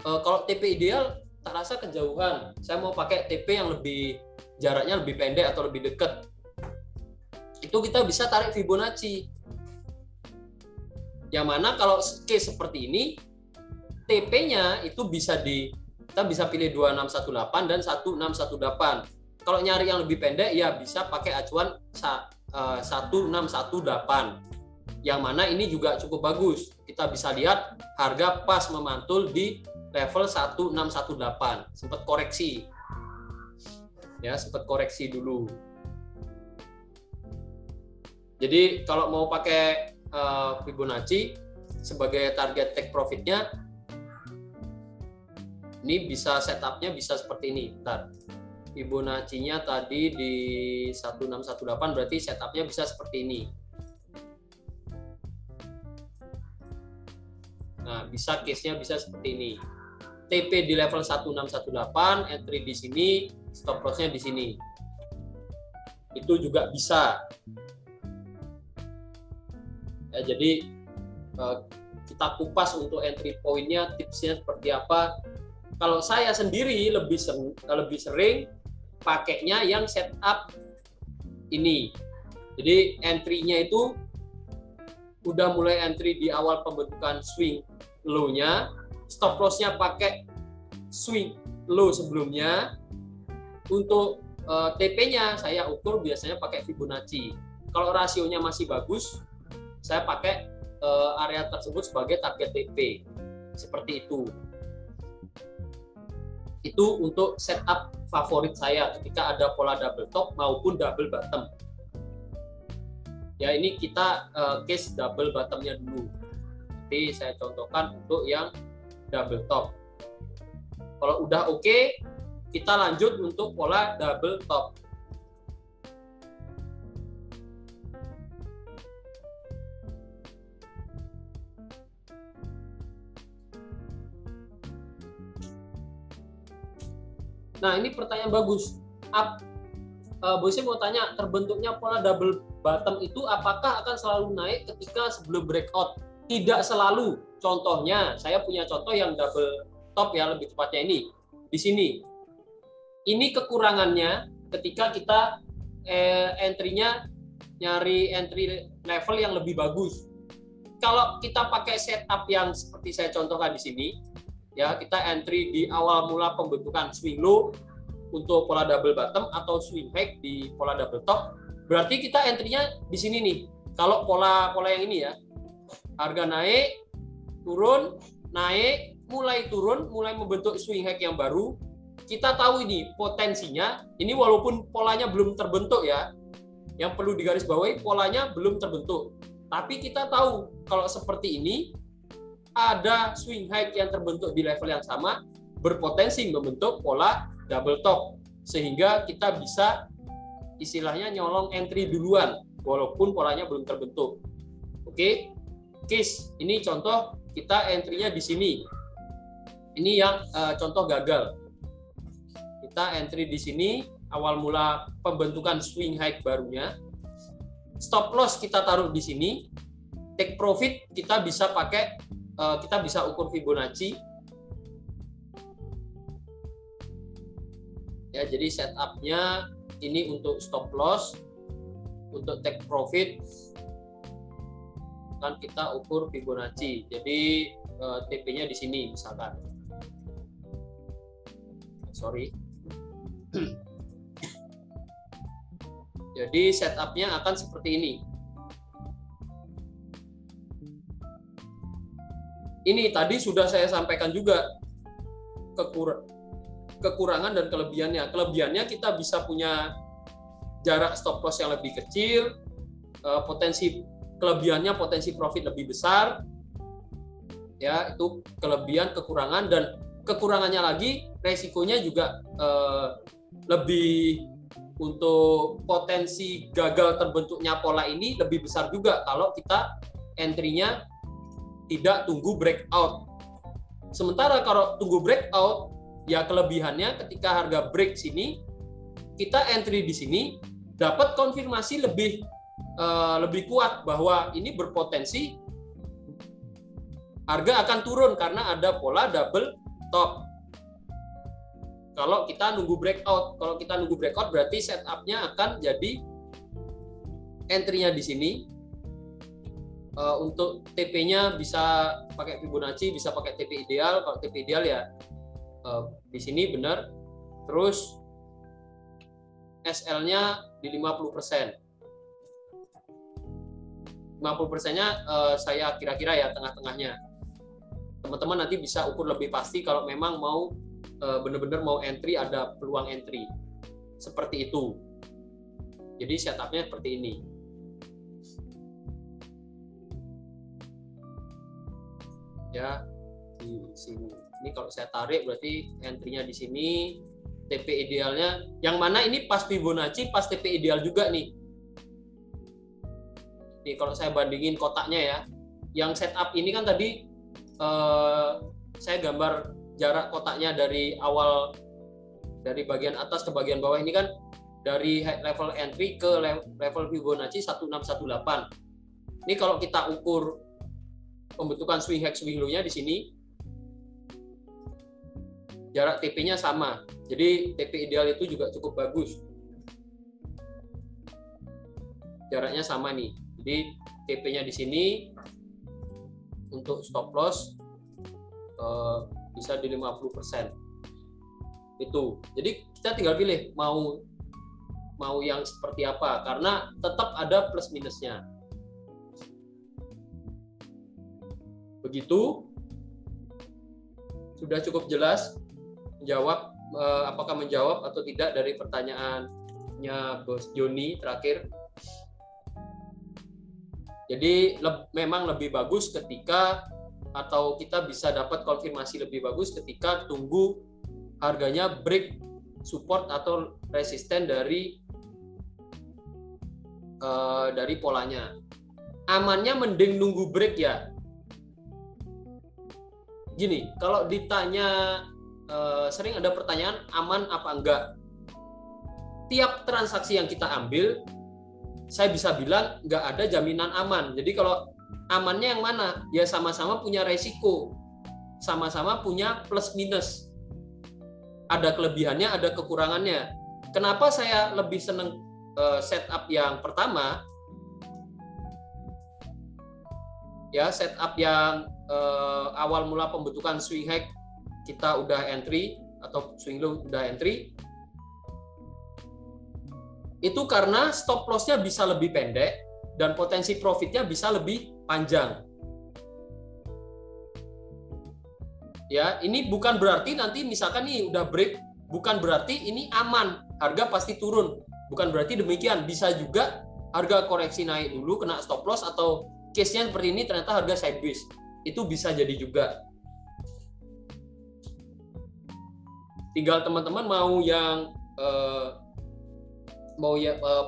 kalau TP ideal tak rasa kejauhan. Saya mau pakai TP yang lebih jaraknya lebih pendek atau lebih dekat. Itu kita bisa tarik Fibonacci. Yang mana kalau case seperti ini, TP-nya itu kita bisa pilih 2618 dan 1618. Kalau nyari yang lebih pendek ya bisa pakai acuan 1618. Yang mana ini juga cukup bagus. Kita bisa lihat harga pas memantul di level 1618. Sempat koreksi. Ya, sempat koreksi dulu. Jadi kalau mau pakai Fibonacci sebagai target take profitnya, ini bisa setupnya bisa seperti ini. Bentar. Fibonacci-nya tadi di 1618 berarti setupnya bisa seperti ini. Nah, bisa case-nya bisa seperti ini. TP di level 1618, entry di sini, stop loss-nya di sini. Itu juga bisa. Ya, jadi kita kupas untuk entry point-nya, tipsnya seperti apa. Kalau saya sendiri lebih sering pakainya yang setup ini. Jadi entry-nya itu udah mulai entry di awal pembentukan swing low-nya, stop loss-nya pakai swing low sebelumnya. Untuk TP-nya saya ukur biasanya pakai Fibonacci. Kalau rasionya masih bagus, saya pakai area tersebut sebagai target TP. Seperti itu. Itu untuk setup favorit saya ketika ada pola double top maupun double bottom. Ya, ini kita case double bottomnya dulu. Nanti saya contohkan untuk yang double top. Kalau udah oke, kita lanjut untuk pola double top. Nah, ini pertanyaan bagus. Bosnya mau tanya, terbentuknya pola double bottom itu apakah akan selalu naik ketika sebelum breakout? Tidak selalu. Contohnya, saya punya contoh yang double top ya, lebih tepatnya ini. Di sini. Ini kekurangannya ketika kita entry-nya nyari entry level yang lebih bagus. Kalau kita pakai setup yang seperti saya contohkan di sini, ya, kita entry di awal mula pembentukan swing low untuk pola double bottom atau swing high di pola double top, berarti kita entry-nya di sini nih. Kalau pola yang ini ya, harga naik, turun, naik, mulai turun, mulai membentuk swing high yang baru. Kita tahu ini potensinya, ini walaupun polanya belum terbentuk ya, yang perlu digarisbawahi polanya belum terbentuk. Tapi kita tahu kalau seperti ini, ada swing high yang terbentuk di level yang sama, berpotensi membentuk pola double top, sehingga kita bisa istilahnya nyolong entry duluan walaupun polanya belum terbentuk. Oke, case ini contoh kita entry-nya di sini. Ini yang contoh gagal. Kita entry di sini awal mula pembentukan swing high barunya. Stop loss kita taruh di sini. Take profit kita bisa pakai, kita bisa ukur Fibonacci. Ya, jadi setup-nya ini untuk stop loss, untuk take profit kan kita ukur Fibonacci. Jadi TP-nya di sini misalkan. Sorry. Jadi setup-nya akan seperti ini. Ini tadi sudah saya sampaikan juga kekurangan dan kelebihannya. Kelebihannya kita bisa punya jarak stop loss yang lebih kecil, kelebihannya potensi profit lebih besar. Ya, itu kelebihan, kekurangan, dan kekurangannya lagi, resikonya juga lebih, untuk potensi gagal terbentuknya pola ini lebih besar juga kalau kita entry-nya tidak tunggu breakout. Sementara kalau tunggu breakout, ya kelebihannya ketika harga break sini, kita entry di sini dapat konfirmasi lebih kuat bahwa ini berpotensi harga akan turun karena ada pola double top. Kalau kita nunggu breakout, berarti setup-nya akan jadi entry-nya di sini. Untuk TP-nya bisa pakai Fibonacci, bisa pakai TP ideal. Kalau TP ideal ya di sini benar. Terus SL-nya di 50%. 50%-nya saya kira-kira ya tengah-tengahnya. Teman-teman nanti bisa ukur lebih pasti kalau memang mau benar-benar mau entry, ada peluang entry seperti itu. Jadi setupnya seperti ini ya, di sini. Ini kalau saya tarik berarti entry-nya di sini, TP idealnya yang mana ini pas Fibonacci, pas TP ideal juga nih. Nih kalau saya bandingin kotaknya ya, yang setup ini kan tadi saya gambar jarak kotaknya dari awal, dari bagian atas ke bagian bawah ini kan dari level entry ke level Fibonacci 1618. Ini kalau kita ukur pembentukan swing high swing low-nya di sini, jarak TP-nya sama. Jadi TP ideal itu juga cukup bagus. Jaraknya sama nih. Jadi TP-nya di sini untuk stop loss bisa di 50%. Itu. Jadi kita tinggal pilih mau yang seperti apa, karena tetap ada plus minusnya. Begitu. Sudah cukup jelas menjawab, apakah menjawab atau tidak dari pertanyaannya Bos Joni terakhir. Jadi memang lebih bagus ketika, atau kita bisa dapat konfirmasi lebih bagus ketika tunggu harganya break support atau resisten dari polanya. Amannya mending nunggu break ya. Gini, kalau ditanya sering ada pertanyaan aman apa enggak. Tiap transaksi yang kita ambil, saya bisa bilang nggak ada jaminan aman. Jadi kalau amannya yang mana? Ya sama-sama punya resiko, sama-sama punya plus minus. Ada kelebihannya, ada kekurangannya. Kenapa saya lebih seneng setup yang pertama? Ya, setup yang awal mula pembentukan swing high kita udah entry atau swing low udah entry. Itu karena stop loss-nya bisa lebih pendek dan potensi profitnya bisa lebih panjang. Ya, ini bukan berarti nanti misalkan nih udah break, bukan berarti ini aman, harga pasti turun. Bukan berarti demikian, bisa juga harga koreksi naik dulu kena stop loss, atau case-nya seperti ini ternyata harga sideways. Itu bisa jadi juga. Tinggal teman-teman mau yang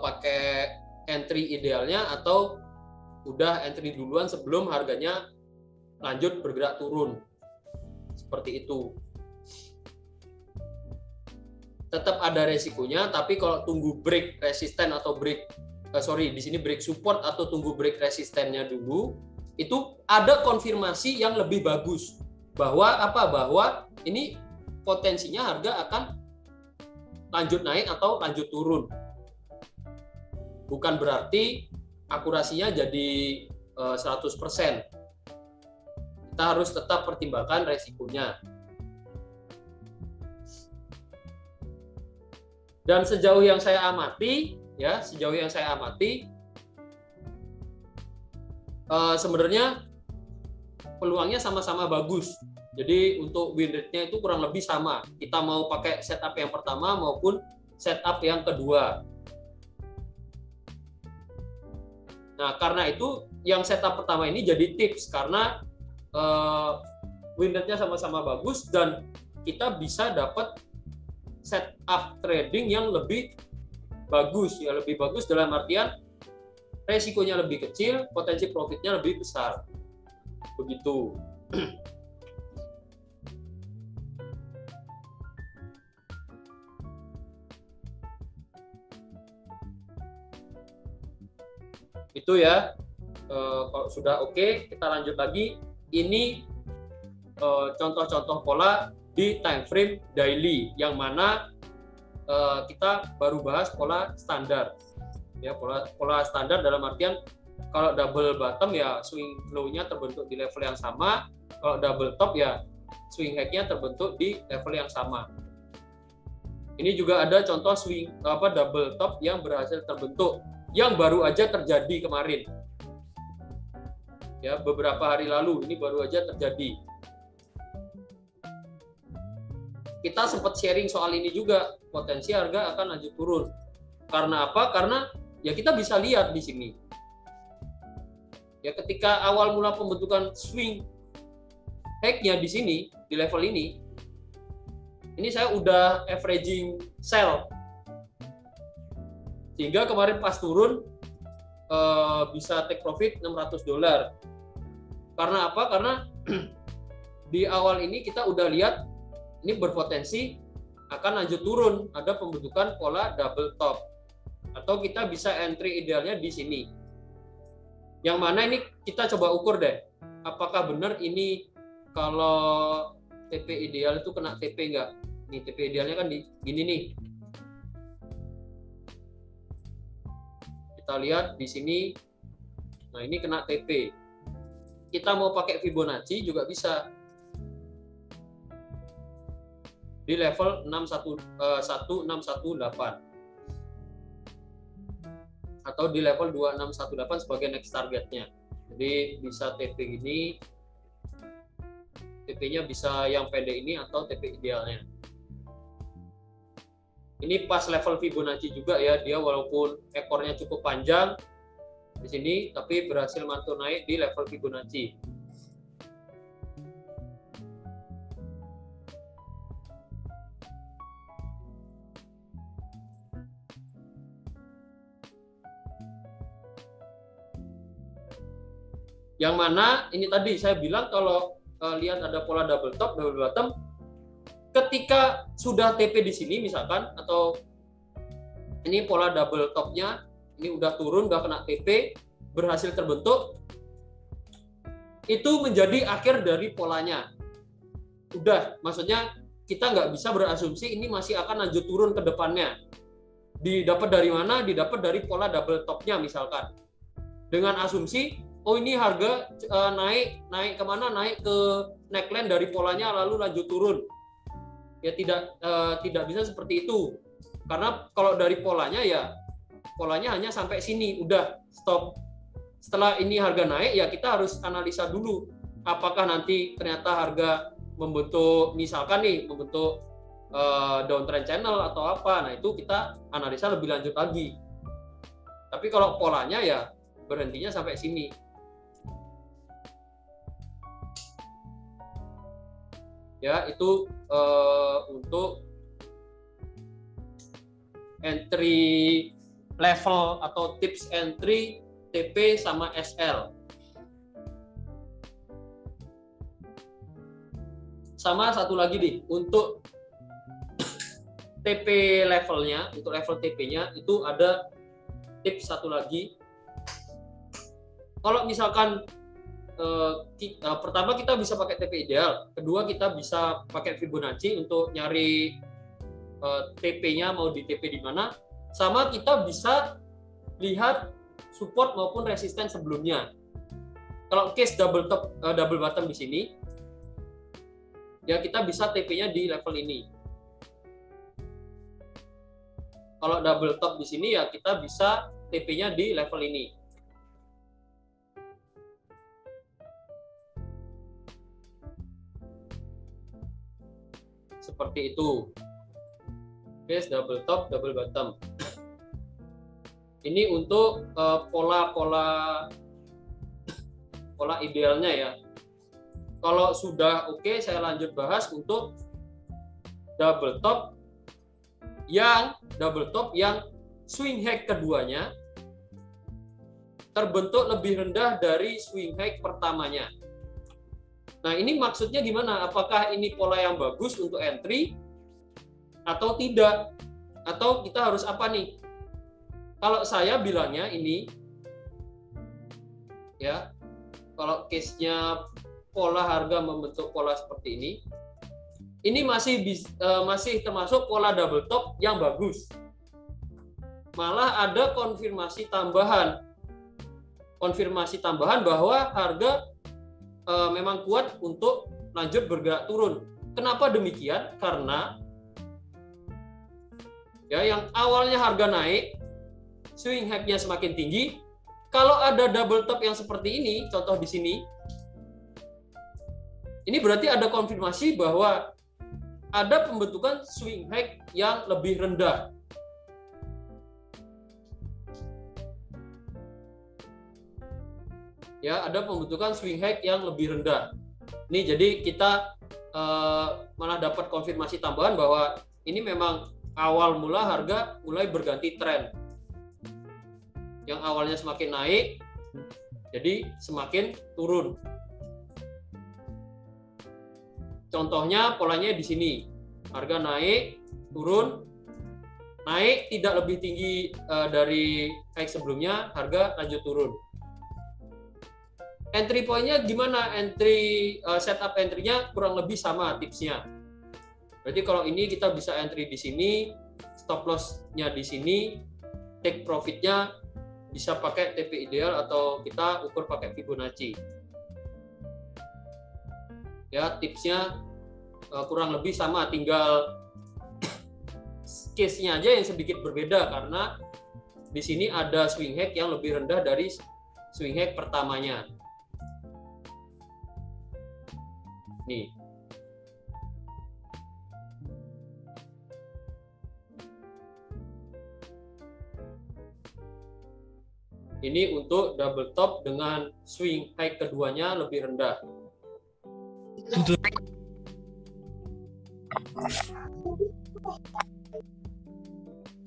pakai entry idealnya atau udah entry duluan sebelum harganya lanjut bergerak turun. Seperti itu. Tetap ada resikonya, tapi kalau tunggu break resisten atau di sini break support atau tunggu break resistennya dulu, itu ada konfirmasi yang lebih bagus bahwa ini potensinya harga akan lanjut naik atau lanjut turun. Bukan berarti akurasinya jadi 100%. Kita harus tetap pertimbangkan resikonya. Dan sejauh yang saya amati, sebenarnya peluangnya sama-sama bagus. Jadi untuk win rate-nya itu kurang lebih sama. Kita mau pakai setup yang pertama maupun setup yang kedua. Nah, karena itu yang setup pertama ini jadi tips, karena win rate-nya sama-sama bagus dan kita bisa dapat setup trading yang lebih bagus ya, lebih bagus dalam artian resikonya lebih kecil, potensi profitnya lebih besar. Begitu. Itu ya. Kalau sudah oke, kita lanjut lagi. Ini contoh-contoh pola di time frame daily, yang mana kita baru bahas pola standar. Ya, pola standar dalam artian kalau double bottom ya swing low-nya terbentuk di level yang sama, kalau double top ya swing high-nya terbentuk di level yang sama. Ini juga ada contoh swing double top yang berhasil terbentuk, yang baru aja terjadi kemarin. Ya, beberapa hari lalu ini baru aja terjadi. Kita sempat sharing soal ini juga, potensi harga akan lanjut turun. Karena apa? Karena ya kita bisa lihat di sini. Ya, ketika awal mula pembentukan swing high-nya di sini, di level ini saya udah averaging sell. Sehingga kemarin pas turun bisa take profit $600. Karena apa? Karena di awal ini kita udah lihat ini berpotensi akan lanjut turun, ada pembentukan pola double top. Atau kita bisa entry idealnya di sini. Yang mana ini kita coba ukur deh. Apakah benar ini kalau TP ideal itu kena TP enggak? Nih TP idealnya kan di gini nih. Kita lihat di sini. Nah, ini kena TP. Kita mau pakai Fibonacci juga bisa. Di level 1618 atau di level 2618 sebagai next targetnya. Jadi bisa TP gini, TP-nya bisa yang pendek ini atau TP idealnya. Ini pas level Fibonacci juga ya, dia walaupun ekornya cukup panjang di sini, tapi berhasil mantul naik di level Fibonacci. Yang mana ini tadi saya bilang kalau lihat ada pola double top, double bottom, ketika sudah TP di sini misalkan, atau ini pola double topnya ini udah turun, udah kena TP, berhasil terbentuk, itu menjadi akhir dari polanya. Udah, maksudnya kita nggak bisa berasumsi ini masih akan lanjut turun ke depannya. Didapat dari mana? Didapat dari pola double topnya misalkan. Dengan asumsi oh ini harga naik kemana, naik ke neckline dari polanya lalu lanjut turun. Ya tidak bisa seperti itu, karena kalau dari polanya ya polanya hanya sampai sini, udah stop. Setelah ini harga naik ya kita harus analisa dulu apakah nanti ternyata harga membentuk misalkan nih membentuk downtrend channel atau apa. Nah itu kita analisa lebih lanjut lagi. Tapi kalau polanya ya berhentinya sampai sini. Ya, itu untuk entry level atau tips entry TP sama SL. Sama satu lagi nih, untuk TP levelnya, untuk level TP-nya itu ada tips satu lagi. Kalau misalkan pertama kita bisa pakai TP ideal, kedua kita bisa pakai Fibonacci untuk nyari TP-nya mau di TP di mana, sama kita bisa lihat support maupun resisten sebelumnya. Kalau case double top double bottom di sini, ya kita bisa TP-nya di level ini. Kalau double top di sini ya kita bisa TP-nya di level ini. Seperti itu. Case double top, double bottom. Ini untuk pola idealnya ya. Kalau sudah oke, saya lanjut bahas untuk double top yang swing height keduanya terbentuk lebih rendah dari swing height pertamanya. Nah, ini maksudnya gimana? Apakah ini pola yang bagus untuk entry atau tidak? Atau kita harus apa nih? Kalau saya bilangnya ini, ya, kalau case-nya pola harga membentuk pola seperti ini masih termasuk pola double top yang bagus. Malah ada konfirmasi tambahan bahwa harga memang kuat untuk lanjut bergerak turun. Kenapa demikian? Karena ya, yang awalnya harga naik, swing high-nya semakin tinggi. Kalau ada double top yang seperti ini, contoh di sini, ini berarti ada konfirmasi bahwa ada pembentukan swing high yang lebih rendah. Ya, ada pembentukan swing high yang lebih rendah. Ini jadi kita malah dapat konfirmasi tambahan bahwa ini memang awal mula harga mulai berganti tren. Yang awalnya semakin naik, jadi semakin turun. Contohnya polanya di sini. Harga naik, turun, naik tidak lebih tinggi dari high sebelumnya, harga lanjut turun. Entry point-nya gimana? Setup entry-nya kurang lebih sama tipsnya. Berarti kalau ini kita bisa entry di sini, stop loss-nya di sini, take profit-nya bisa pakai TP ideal atau kita ukur pakai Fibonacci. Ya, tipsnya kurang lebih sama, tinggal case-nya aja yang sedikit berbeda karena di sini ada swing high yang lebih rendah dari swing high pertamanya. Nih. Ini untuk double top dengan swing high keduanya lebih rendah.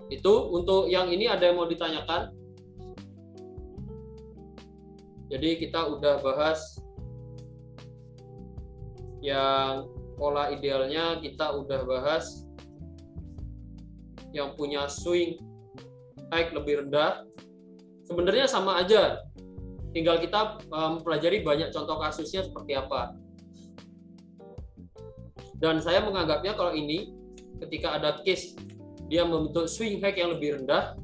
Itu untuk yang ini ada yang mau ditanyakan? Jadi kita udah bahas yang pola idealnya, kita udah bahas yang punya swing high lebih rendah. Sebenarnya sama aja, tinggal kita mempelajari banyak contoh kasusnya seperti apa. Dan saya menganggapnya kalau ini ketika ada case dia membentuk swing high yang lebih rendah,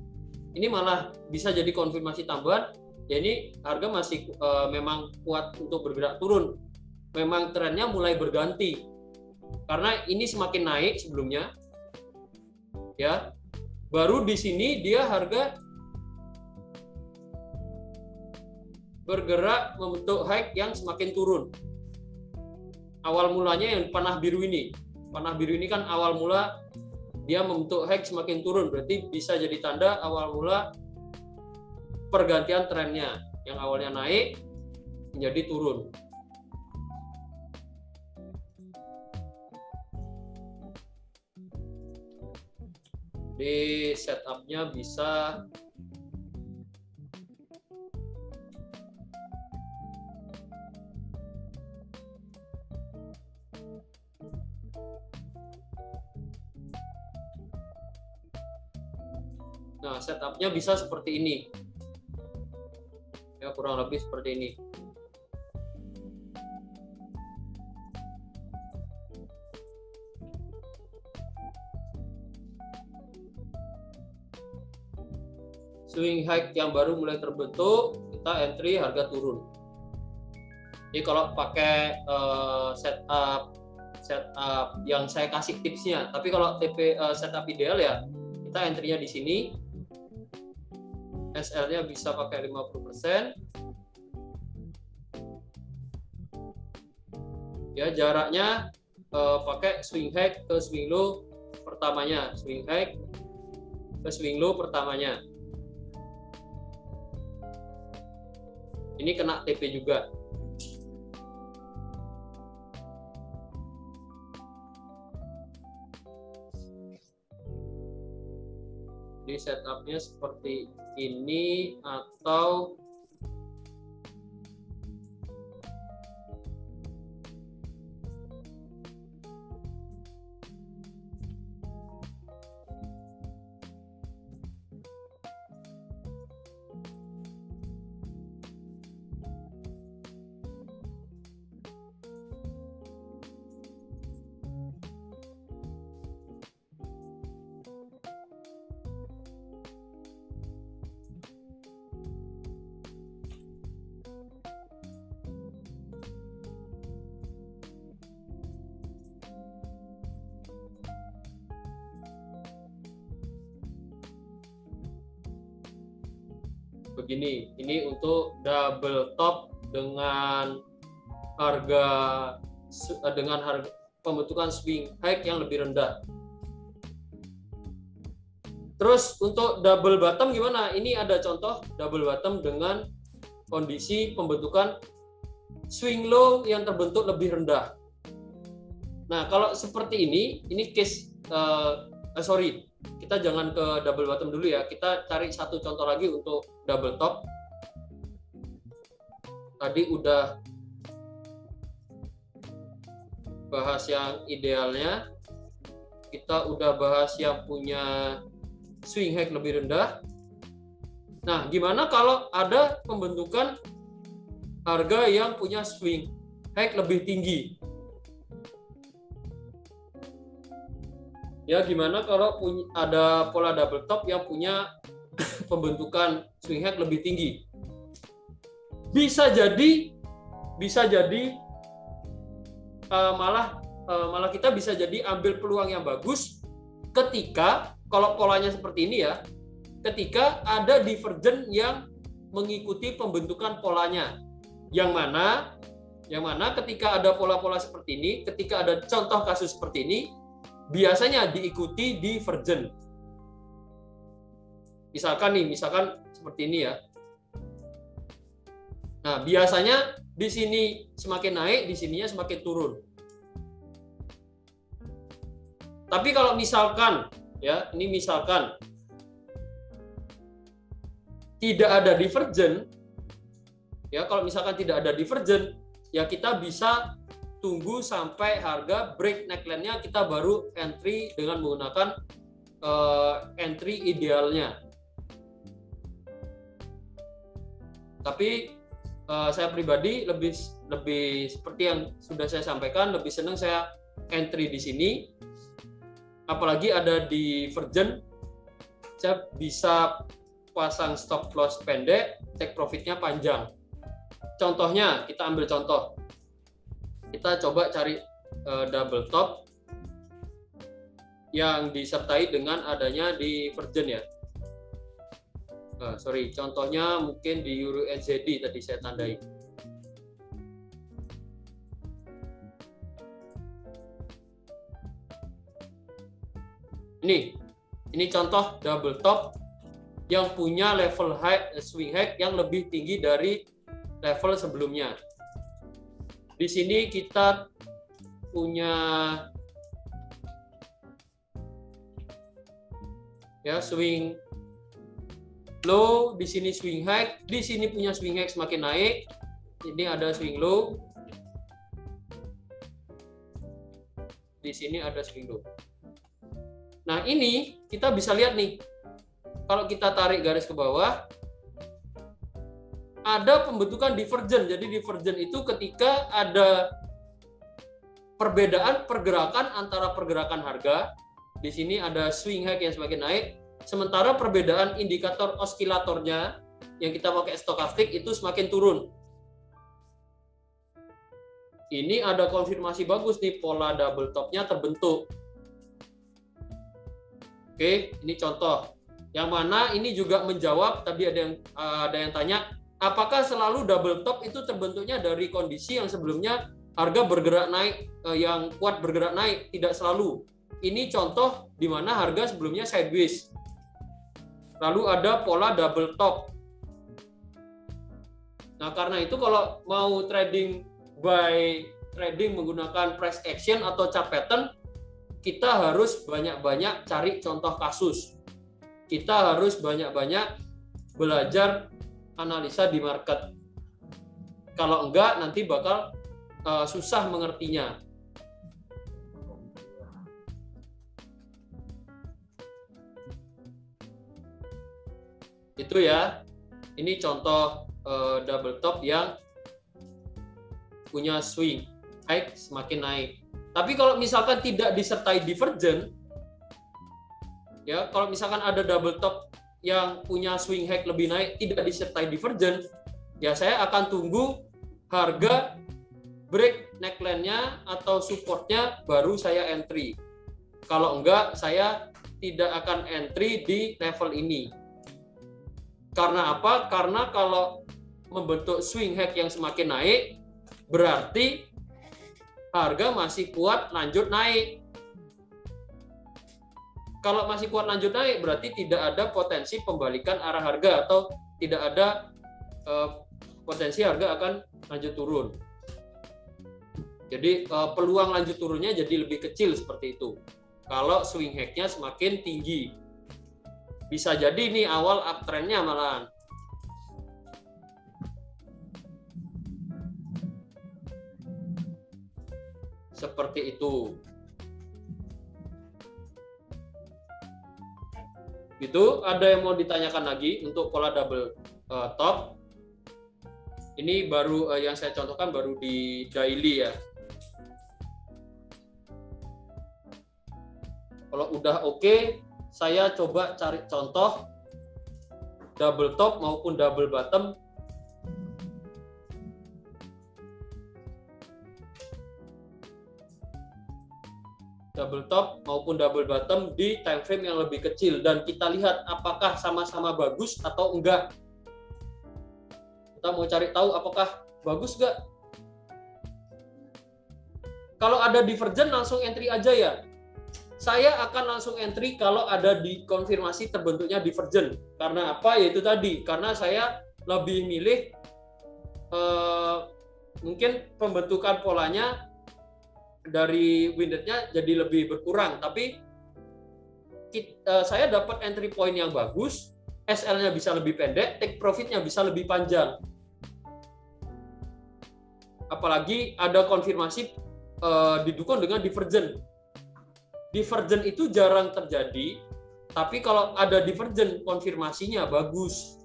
ini malah bisa jadi konfirmasi tambahan. Ya, ini harga masih memang kuat untuk bergerak turun. Memang trennya mulai berganti karena ini semakin naik sebelumnya, ya. Baru di sini dia harga bergerak membentuk high yang semakin turun. Awal mulanya yang panah biru ini kan awal mula dia membentuk high semakin turun, berarti bisa jadi tanda awal mula pergantian trennya, yang awalnya naik menjadi turun. Di setup-nya bisa setupnya bisa seperti ini, ya, kurang lebih seperti ini. Swing high yang baru mulai terbentuk, kita entry harga turun. Jadi kalau pakai setup yang saya kasih tipsnya, tapi kalau setup ideal ya kita entry-nya di sini, SL-nya bisa pakai 50%. Ya, jaraknya pakai swing high ke swing low pertamanya, swing high ke swing low pertamanya. Ini kena TP juga. Jadi setupnya seperti ini atau begini. Ini untuk double top dengan harga pembentukan swing high yang lebih rendah. Terus untuk double bottom gimana? Ini ada contoh double bottom dengan kondisi pembentukan swing low yang terbentuk lebih rendah. Nah, kalau seperti ini case kita jangan ke double bottom dulu ya. Kita cari satu contoh lagi untuk double top. Tadi udah bahas yang idealnya. Kita udah bahas yang punya swing high lebih rendah. Nah, gimana kalau ada pembentukan harga yang punya swing high lebih tinggi? Ya, gimana kalau ada pola double top yang punya pembentukan swing high lebih tinggi? Bisa jadi malah kita bisa jadi ambil peluang yang bagus ketika kalau polanya seperti ini ya, ketika ada divergen yang mengikuti pembentukan polanya. Yang mana ketika ada pola-pola seperti ini, ketika ada contoh kasus seperti ini, biasanya diikuti divergen. Misalkan seperti ini ya. Nah, biasanya di sini semakin naik, di sininya semakin turun. Tapi kalau misalkan ya, ini misalkan tidak ada divergen, ya kalau misalkan tidak ada divergen, ya kita bisa tunggu sampai harga break neckline-nya, kita baru entry dengan menggunakan entry idealnya. Tapi saya pribadi lebih seperti yang sudah saya sampaikan, lebih senang saya entry di sini. Apalagi ada divergen, saya bisa pasang stop loss pendek, take profitnya panjang. Contohnya, kita ambil contoh. Kita coba cari double top yang disertai dengan adanya divergen ya. Contohnya mungkin di Euro NZD tadi saya tandai. Ini contoh double top yang punya level high, swing high yang lebih tinggi dari level sebelumnya. Di sini kita punya ya swing low, di sini swing high, di sini punya swing high semakin naik. Ini ada swing low. Di sini ada swing low. Nah, ini kita bisa lihat nih. Kalau kita tarik garis ke bawah, ada pembentukan divergen. Jadi divergen itu ketika ada perbedaan pergerakan antara pergerakan harga. Di sini ada swing high yang semakin naik, sementara perbedaan indikator oskilatornya yang kita pakai stokastik itu semakin turun. Ini ada konfirmasi bagus nih, pola double top-nya terbentuk. Oke, ini contoh. Yang mana ini juga menjawab tadi ada yang tanya, apakah selalu double top itu terbentuknya dari kondisi yang sebelumnya harga bergerak naik, yang kuat bergerak naik? Tidak selalu. Ini contoh di mana harga sebelumnya sideways. Lalu ada pola double top. Nah, karena itu kalau mau trading menggunakan price action atau chart pattern, kita harus banyak-banyak cari contoh kasus. kita harus banyak-banyak belajar analisa di market. Kalau enggak, nanti bakal susah mengertinya. Itu ya, ini contoh double top yang punya swing high semakin naik. Tapi kalau misalkan tidak disertai divergen, ya kalau misalkan ada double top yang punya swing high lebih naik tidak disertai divergen, ya saya akan tunggu harga break neckline-nya atau supportnya baru saya entry. Kalau enggak, saya tidak akan entry di level ini. Karena apa? Karena kalau membentuk swing high yang semakin naik, berarti harga masih kuat lanjut naik. Kalau masih kuat lanjut naik, berarti tidak ada potensi pembalikan arah harga atau tidak ada potensi harga akan lanjut turun. Jadi peluang lanjut turunnya jadi lebih kecil seperti itu. Kalau swing high-nya semakin tinggi. Bisa jadi nih awal uptrend-nya malahan. Seperti itu. Gitu, ada yang mau ditanyakan lagi untuk pola double top? Ini baru yang saya contohkan baru di daily ya. Kalau udah oke, saya coba cari contoh double top maupun double bottom. Double top maupun double bottom di time frame yang lebih kecil dan kita lihat apakah sama-sama bagus atau enggak. Kita mau cari tahu apakah bagus enggak. Kalau ada divergen langsung entry aja ya. Saya akan langsung entry kalau ada dikonfirmasi terbentuknya divergen. Karena apa? Yaitu tadi, karena saya lebih milih mungkin pembentukan polanya dari windetnya jadi lebih berkurang, tapi saya dapat entry point yang bagus, SL-nya bisa lebih pendek, take profit-nya bisa lebih panjang. Apalagi ada konfirmasi didukung dengan divergen. Divergen itu jarang terjadi, tapi kalau ada divergen, konfirmasinya bagus.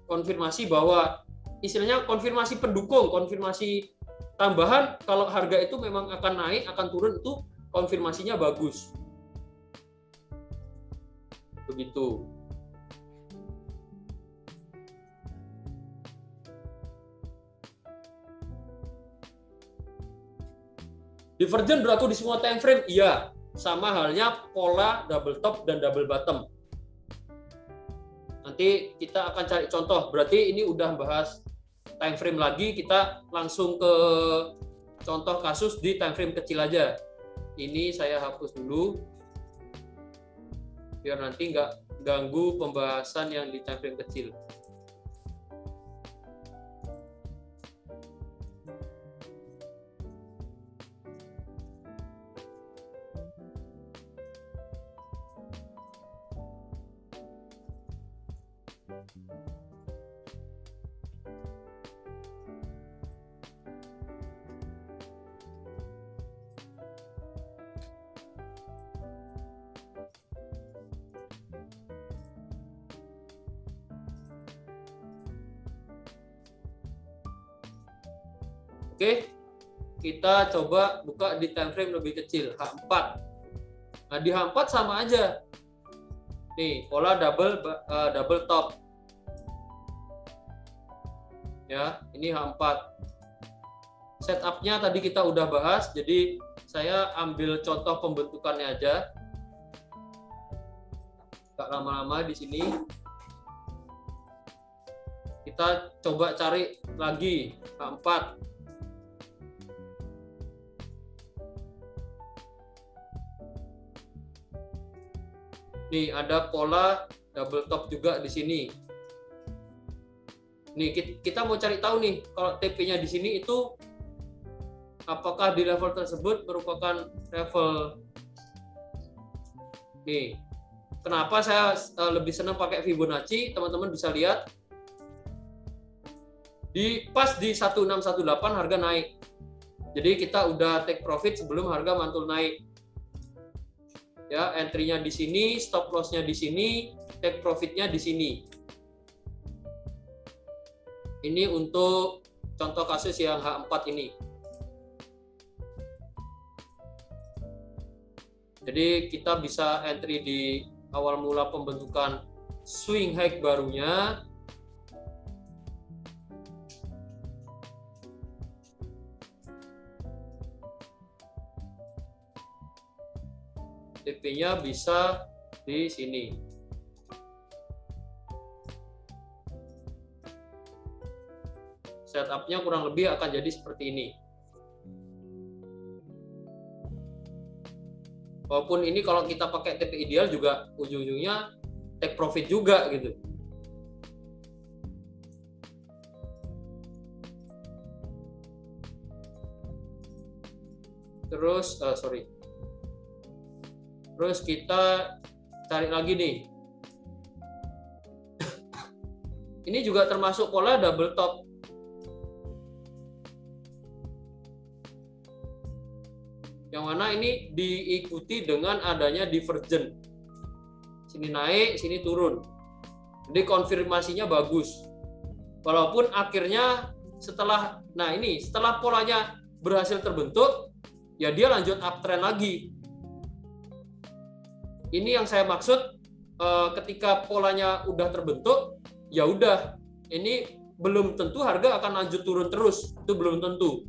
Konfirmasi bahwa, istilahnya konfirmasi pendukung, konfirmasi tambahan kalau harga itu memang akan naik, akan turun, itu konfirmasinya bagus. Begitu. Divergen berlaku di semua time frame? Iya. Sama halnya pola double top dan double bottom. Nanti kita akan cari contoh. Berarti ini udah bahas time frame lagi, kita langsung ke contoh kasus di time frame kecil aja. Ini saya hapus dulu biar nanti nggak ganggu pembahasan yang di time frame kecil. Oke, kita coba buka di time frame lebih kecil, H4. Nah, di H4 sama aja. Nih, pola double top. Ya, ini H4. Setupnya tadi kita udah bahas, jadi saya ambil contoh pembentukannya aja. Nggak lama-lama di sini. Kita coba cari lagi H4. Nih ada pola double top juga di sini. Nih kita mau cari tahu nih kalau TP-nya di sini itu apakah di level tersebut merupakan level nih Kenapa saya lebih senang pakai Fibonacci? Teman-teman bisa lihat pas di 1618 harga naik. Jadi kita udah take profit sebelum harga mantul naik. Ya, entry-nya di sini, stop loss-nya di sini, take profit-nya di sini. Ini untuk contoh kasus yang H4 ini. Jadi kita bisa entry di awal mula pembentukan swing high barunya. TP-nya bisa di sini. Setup-nya kurang lebih akan jadi seperti ini. Walaupun ini kalau kita pakai TP ideal juga ujung-ujungnya take profit juga gitu. Terus kita cari lagi nih. Ini juga termasuk pola double top. Yang mana ini diikuti dengan adanya divergen. Sini naik, sini turun. Jadi konfirmasinya bagus. Walaupun akhirnya setelah polanya berhasil terbentuk, ya dia lanjut uptrend lagi. Ini yang saya maksud, ketika polanya udah terbentuk, ya udah, ini belum tentu harga akan lanjut turun terus, itu belum tentu.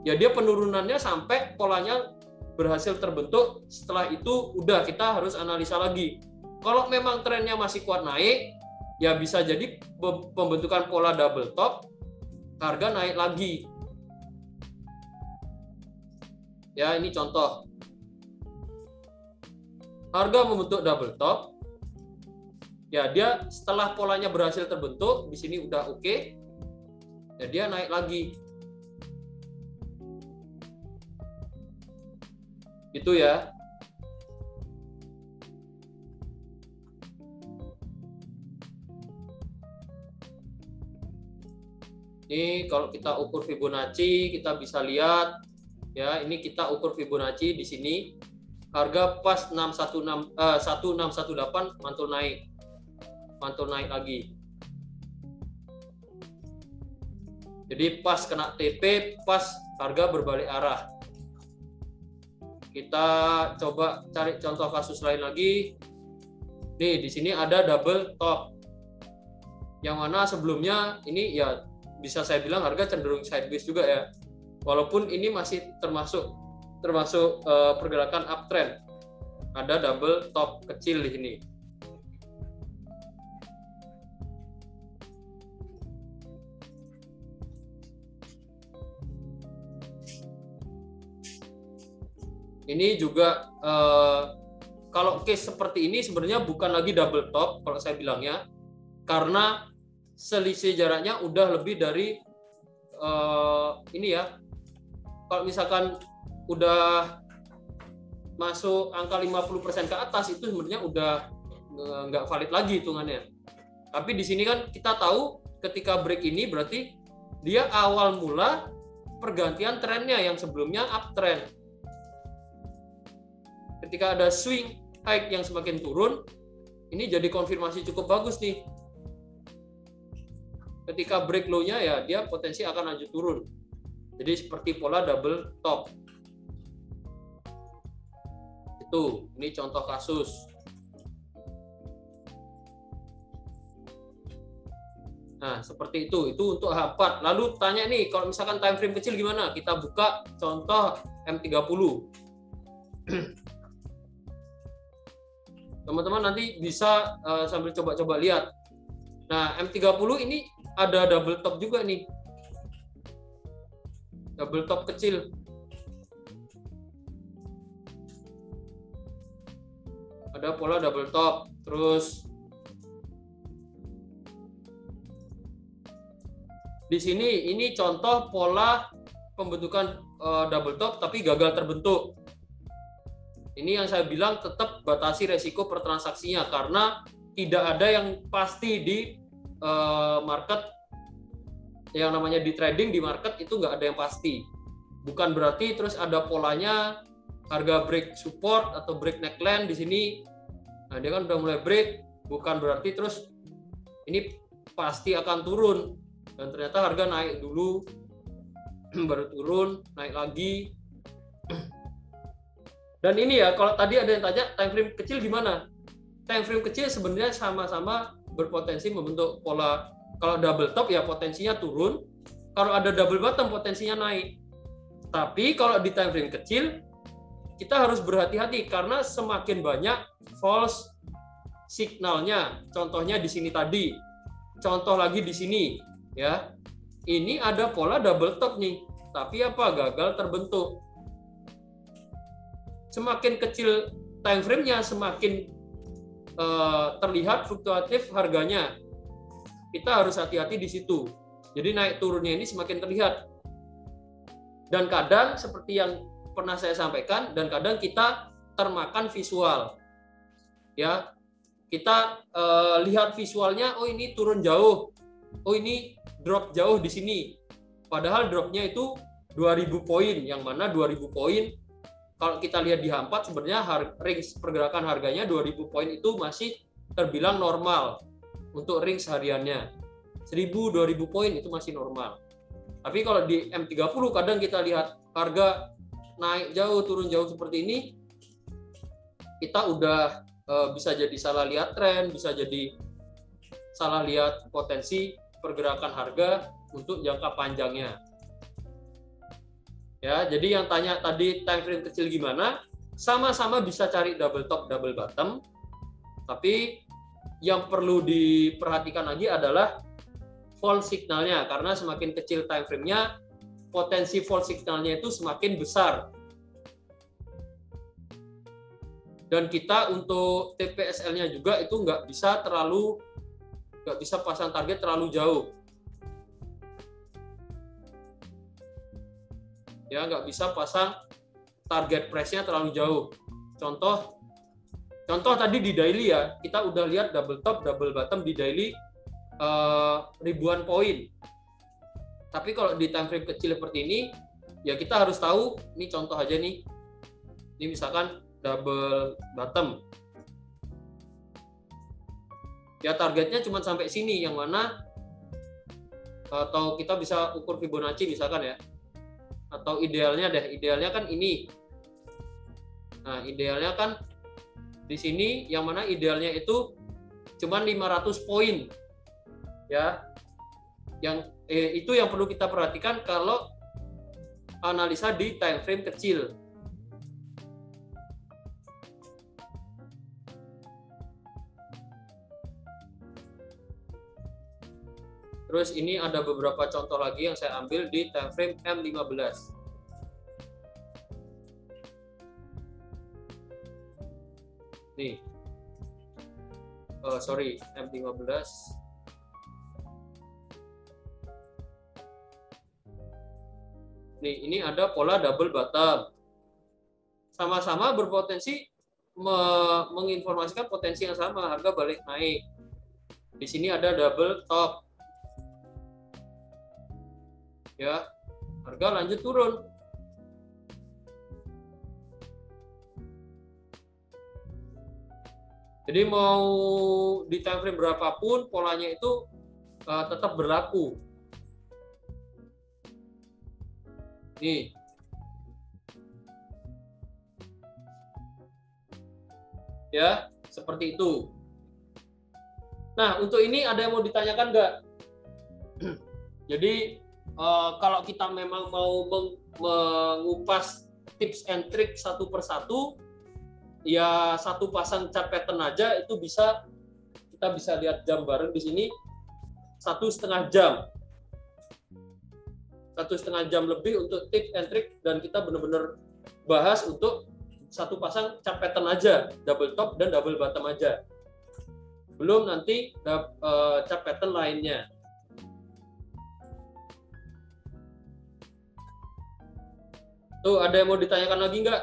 Ya dia penurunannya sampai polanya berhasil terbentuk, setelah itu udah kita harus analisa lagi. Kalau memang trennya masih kuat naik, ya bisa jadi pembentukan pola double top, harga naik lagi. Ya ini contoh. Harga membentuk double top, ya dia setelah polanya berhasil terbentuk, di sini udah oke, ya dia naik lagi. Itu ya. Ini kalau kita ukur Fibonacci, kita bisa lihat ya, ini kita ukur Fibonacci di sini. Harga pas 1618 mantul naik lagi. Jadi pas kena TP, pas harga berbalik arah. Kita coba cari contoh kasus lain lagi. Nih di sini ada double top. Yang mana sebelumnya ini ya bisa saya bilang harga cenderung sideways juga ya. Walaupun ini masih termasuk pergerakan uptrend. Ada double top kecil di sini. Ini juga kalau case seperti ini sebenarnya bukan lagi double top kalau saya bilangnya, karena selisih jaraknya udah lebih dari ini ya. Kalau misalkan udah masuk angka 50% ke atas, itu sebenarnya udah nggak valid lagi hitungannya. Tapi di sini kan kita tahu ketika break ini berarti dia awal mula pergantian trennya yang sebelumnya uptrend. Ketika ada swing high yang semakin turun, ini jadi konfirmasi cukup bagus nih. Ketika break low-nya ya dia potensi akan lanjut turun. Jadi seperti pola double top. Itu, ini contoh kasus. Nah, seperti itu untuk H4. Lalu tanya nih, kalau misalkan time frame kecil gimana? Kita buka contoh M30. Teman-teman nanti bisa sambil coba-coba lihat. Nah, M30 ini ada double top juga nih. Double top kecil. Ada pola double top. Terus di sini ini contoh pola pembentukan double top tapi gagal terbentuk. Ini yang saya bilang tetap batasi resiko per transaksinya, karena tidak ada yang pasti di market. Yang namanya di trading di market itu nggak ada yang pasti. Bukan berarti terus ada polanya harga break support atau break neckline di sini. Nah, dia kan udah mulai break, bukan berarti terus ini pasti akan turun. Dan ternyata harga naik dulu, baru turun, naik lagi. Dan ini ya, kalau tadi ada yang tanya time frame kecil gimana? Time frame kecil sebenarnya sama-sama berpotensi membentuk pola. Kalau double top ya potensinya turun, kalau ada double bottom potensinya naik. Tapi kalau di time frame kecil kita harus berhati-hati karena semakin banyak false signalnya. Contohnya di sini tadi, contoh lagi di sini ya. Ini ada pola double top nih, tapi apa? Gagal terbentuk. Semakin kecil time frame-nya, semakin terlihat fluktuatif harganya. Kita harus hati-hati di situ. Jadi naik turunnya ini semakin terlihat. Dan kadang seperti yang pernah saya sampaikan, dan kadang kita termakan visual. Ya, kita lihat visualnya, oh ini turun jauh, oh ini drop jauh di sini. Padahal dropnya itu 2000 poin, yang mana 2000 poin kalau kita lihat di H4 sebenarnya range pergerakan harganya 2000 poin itu masih terbilang normal untuk range hariannya. 1000-2000 poin itu masih normal. Tapi kalau di M30 kadang kita lihat harga naik jauh, turun jauh seperti ini, kita udah bisa jadi salah lihat tren, bisa jadi salah lihat potensi pergerakan harga untuk jangka panjangnya. Ya, jadi yang tanya tadi time frame kecil gimana? Sama-sama bisa cari double top, double bottom. Tapi yang perlu diperhatikan lagi adalah false signalnya, karena semakin kecil time frame-nya, potensi false signalnya itu semakin besar. Dan kita untuk TPSL-nya juga itu nggak bisa pasang target terlalu jauh. Ya, nggak bisa pasang target price-nya terlalu jauh. Contoh tadi di daily ya, kita udah lihat double top, double bottom di daily ribuan poin. Tapi kalau di time frame kecil seperti ini, ya kita harus tahu, ini contoh aja nih, ini misalkan double bottom. Ya targetnya cuma sampai sini, yang mana atau kita bisa ukur Fibonacci misalkan ya. Atau idealnya kan ini. Nah, idealnya kan di sini, yang mana idealnya itu cuma 500 poin. Ya. Yang itu yang perlu kita perhatikan kalau analisa di time frame kecil. Terus ini ada beberapa contoh lagi yang saya ambil di time frame M15. Nih. Sorry, M15. Nih, ini ada pola double bottom. Sama-sama berpotensi menginformasikan potensi yang sama, harga balik naik. Di sini ada double top. Ya, harga lanjut turun. Jadi mau di time frame berapapun polanya itu tetap berlaku. Nih. Ya, seperti itu. Nah, untuk ini ada yang mau ditanyakan nggak? Jadi kalau kita memang mau mengupas tips and trick satu persatu, ya satu pasang chart pattern aja itu kita bisa lihat jam bareng di sini 1,5 jam. 1,5 jam lebih untuk tips and trick, dan kita benar-benar bahas untuk satu pasang chart pattern aja, double top dan double bottom aja. Belum nanti chart pattern lainnya. Tuh, ada yang mau ditanyakan lagi nggak?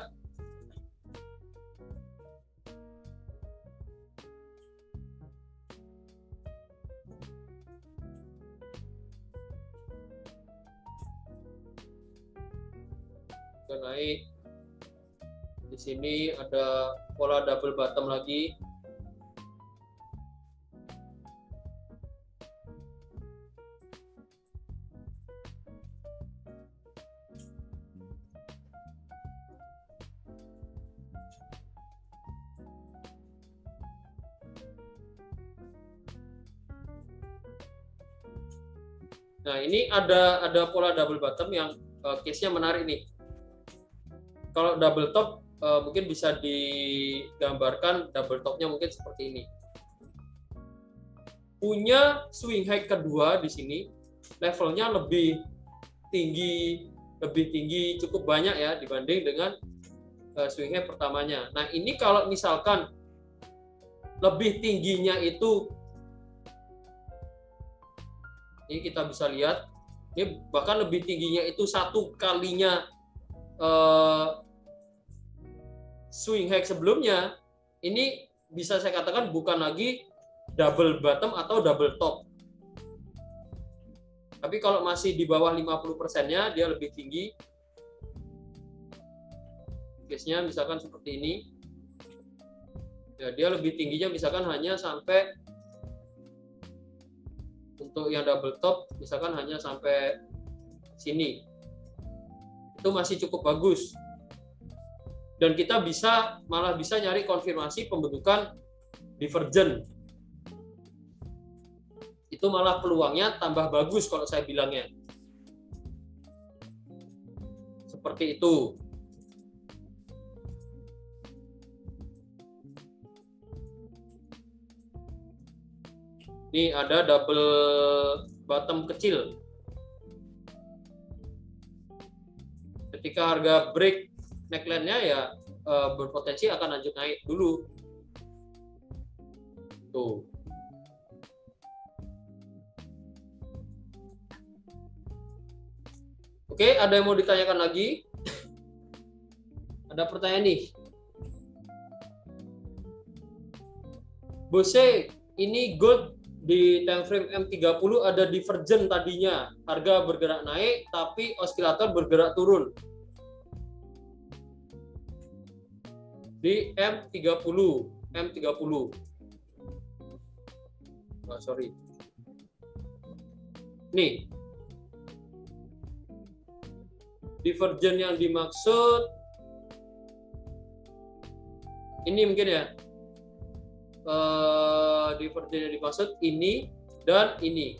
harga naik. Di sini ada pola double bottom lagi. Nah, ini ada pola double bottom yang case-nya menarik nih. Kalau double top mungkin bisa digambarkan double top-nya mungkin seperti ini. Punya swing high kedua di sini, levelnya lebih tinggi cukup banyak ya dibanding dengan swing high pertamanya. Nah, ini kalau misalkan lebih tingginya itu, ini kita bisa lihat, ini bahkan lebih tingginya itu 1 kalinya swing high sebelumnya, ini bisa saya katakan bukan lagi double bottom atau double top. Tapi kalau masih di bawah 50%-nya, dia lebih tinggi. Case-nya misalkan seperti ini. Ya, dia lebih tingginya misalkan hanya sampai, untuk yang double top misalkan hanya sampai sini. Itu masih cukup bagus. Dan kita malah bisa nyari konfirmasi pembentukan divergen. Itu malah peluangnya tambah bagus kalau saya bilangnya. Seperti itu. Ini ada double bottom kecil. Ketika harga break neckline-nya ya berpotensi akan lanjut naik dulu. Tuh. Oke, ada yang mau ditanyakan lagi? Ada pertanyaan nih. Bose, ini gold di time frame M30 ada divergen tadinya. Harga bergerak naik, tapi osilator bergerak turun. Di M30. Oh, sorry. Nih. Divergen yang dimaksud ini mungkin ya. Divergen yang dimaksud ini dan ini.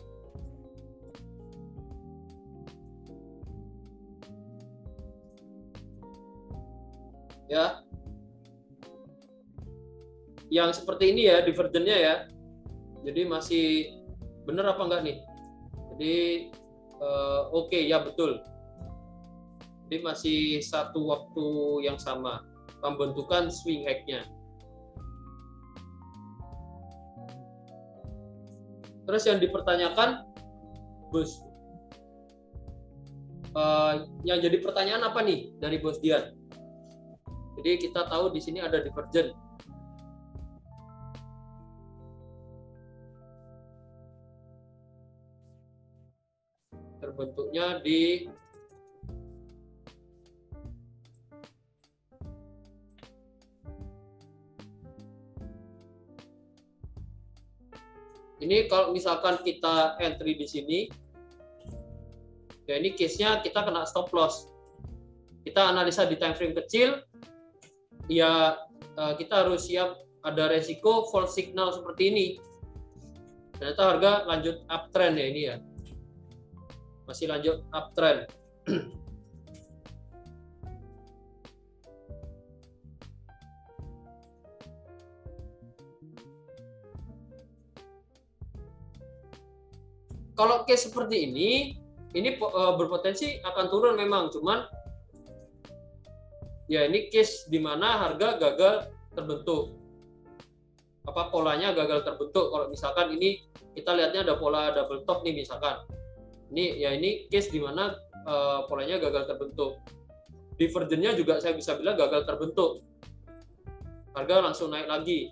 Ya. Yang seperti ini ya divergennya ya. Jadi masih benar apa enggak nih? Jadi oke, ya betul. Jadi masih satu waktu yang sama pembentukan swing high-nya. Terus yang dipertanyakan, Bos, yang jadi pertanyaan apa nih dari Bos Dian? Jadi kita tahu di sini ada divergen. Terbentuknya di ini kalau misalkan kita entry di sini, ya ini case-nya kita kena stop loss. Kita analisa di time frame kecil, ya kita harus siap ada resiko false signal seperti ini. Ternyata harga lanjut uptrend ya ini ya, masih lanjut uptrend. Kalau case seperti ini berpotensi akan turun memang, cuman ya ini case di mana harga gagal terbentuk, apa polanya gagal terbentuk. Kalau misalkan ini kita lihatnya ada pola double top nih misalkan, ini case di mana polanya gagal terbentuk. Divergennya juga saya bisa bilang gagal terbentuk, harga langsung naik lagi.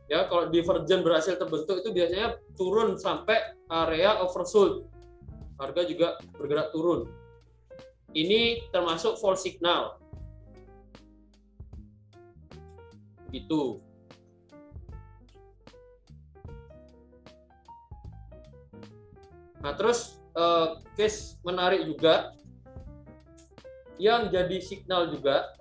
Ya, kalau divergen berhasil terbentuk itu biasanya turun sampai area oversold. Harga juga bergerak turun. ini termasuk false signal. Gitu. Nah, terus case menarik juga yang jadi signal juga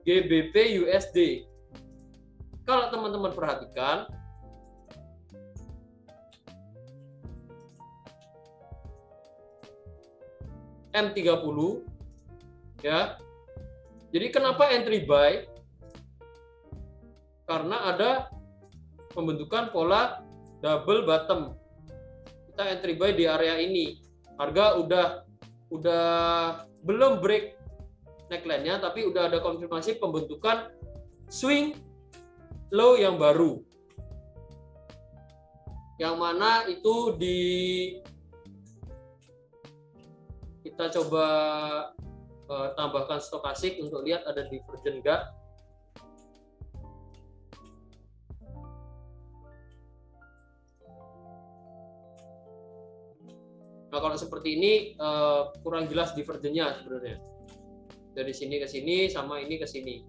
GBP USD. Kalau teman-teman perhatikan, M30 ya. Jadi kenapa entry buy? Karena ada pembentukan pola double bottom. Kita entry buy di area ini. Harga udah belum break neckline-nya, tapi udah ada konfirmasi pembentukan swing low yang baru. Yang mana itu kita coba tambahkan stokastik untuk lihat ada divergent enggak. Nah, kalau seperti ini kurang jelas divergennya sebenarnya. Dari sini ke sini sama ini ke sini.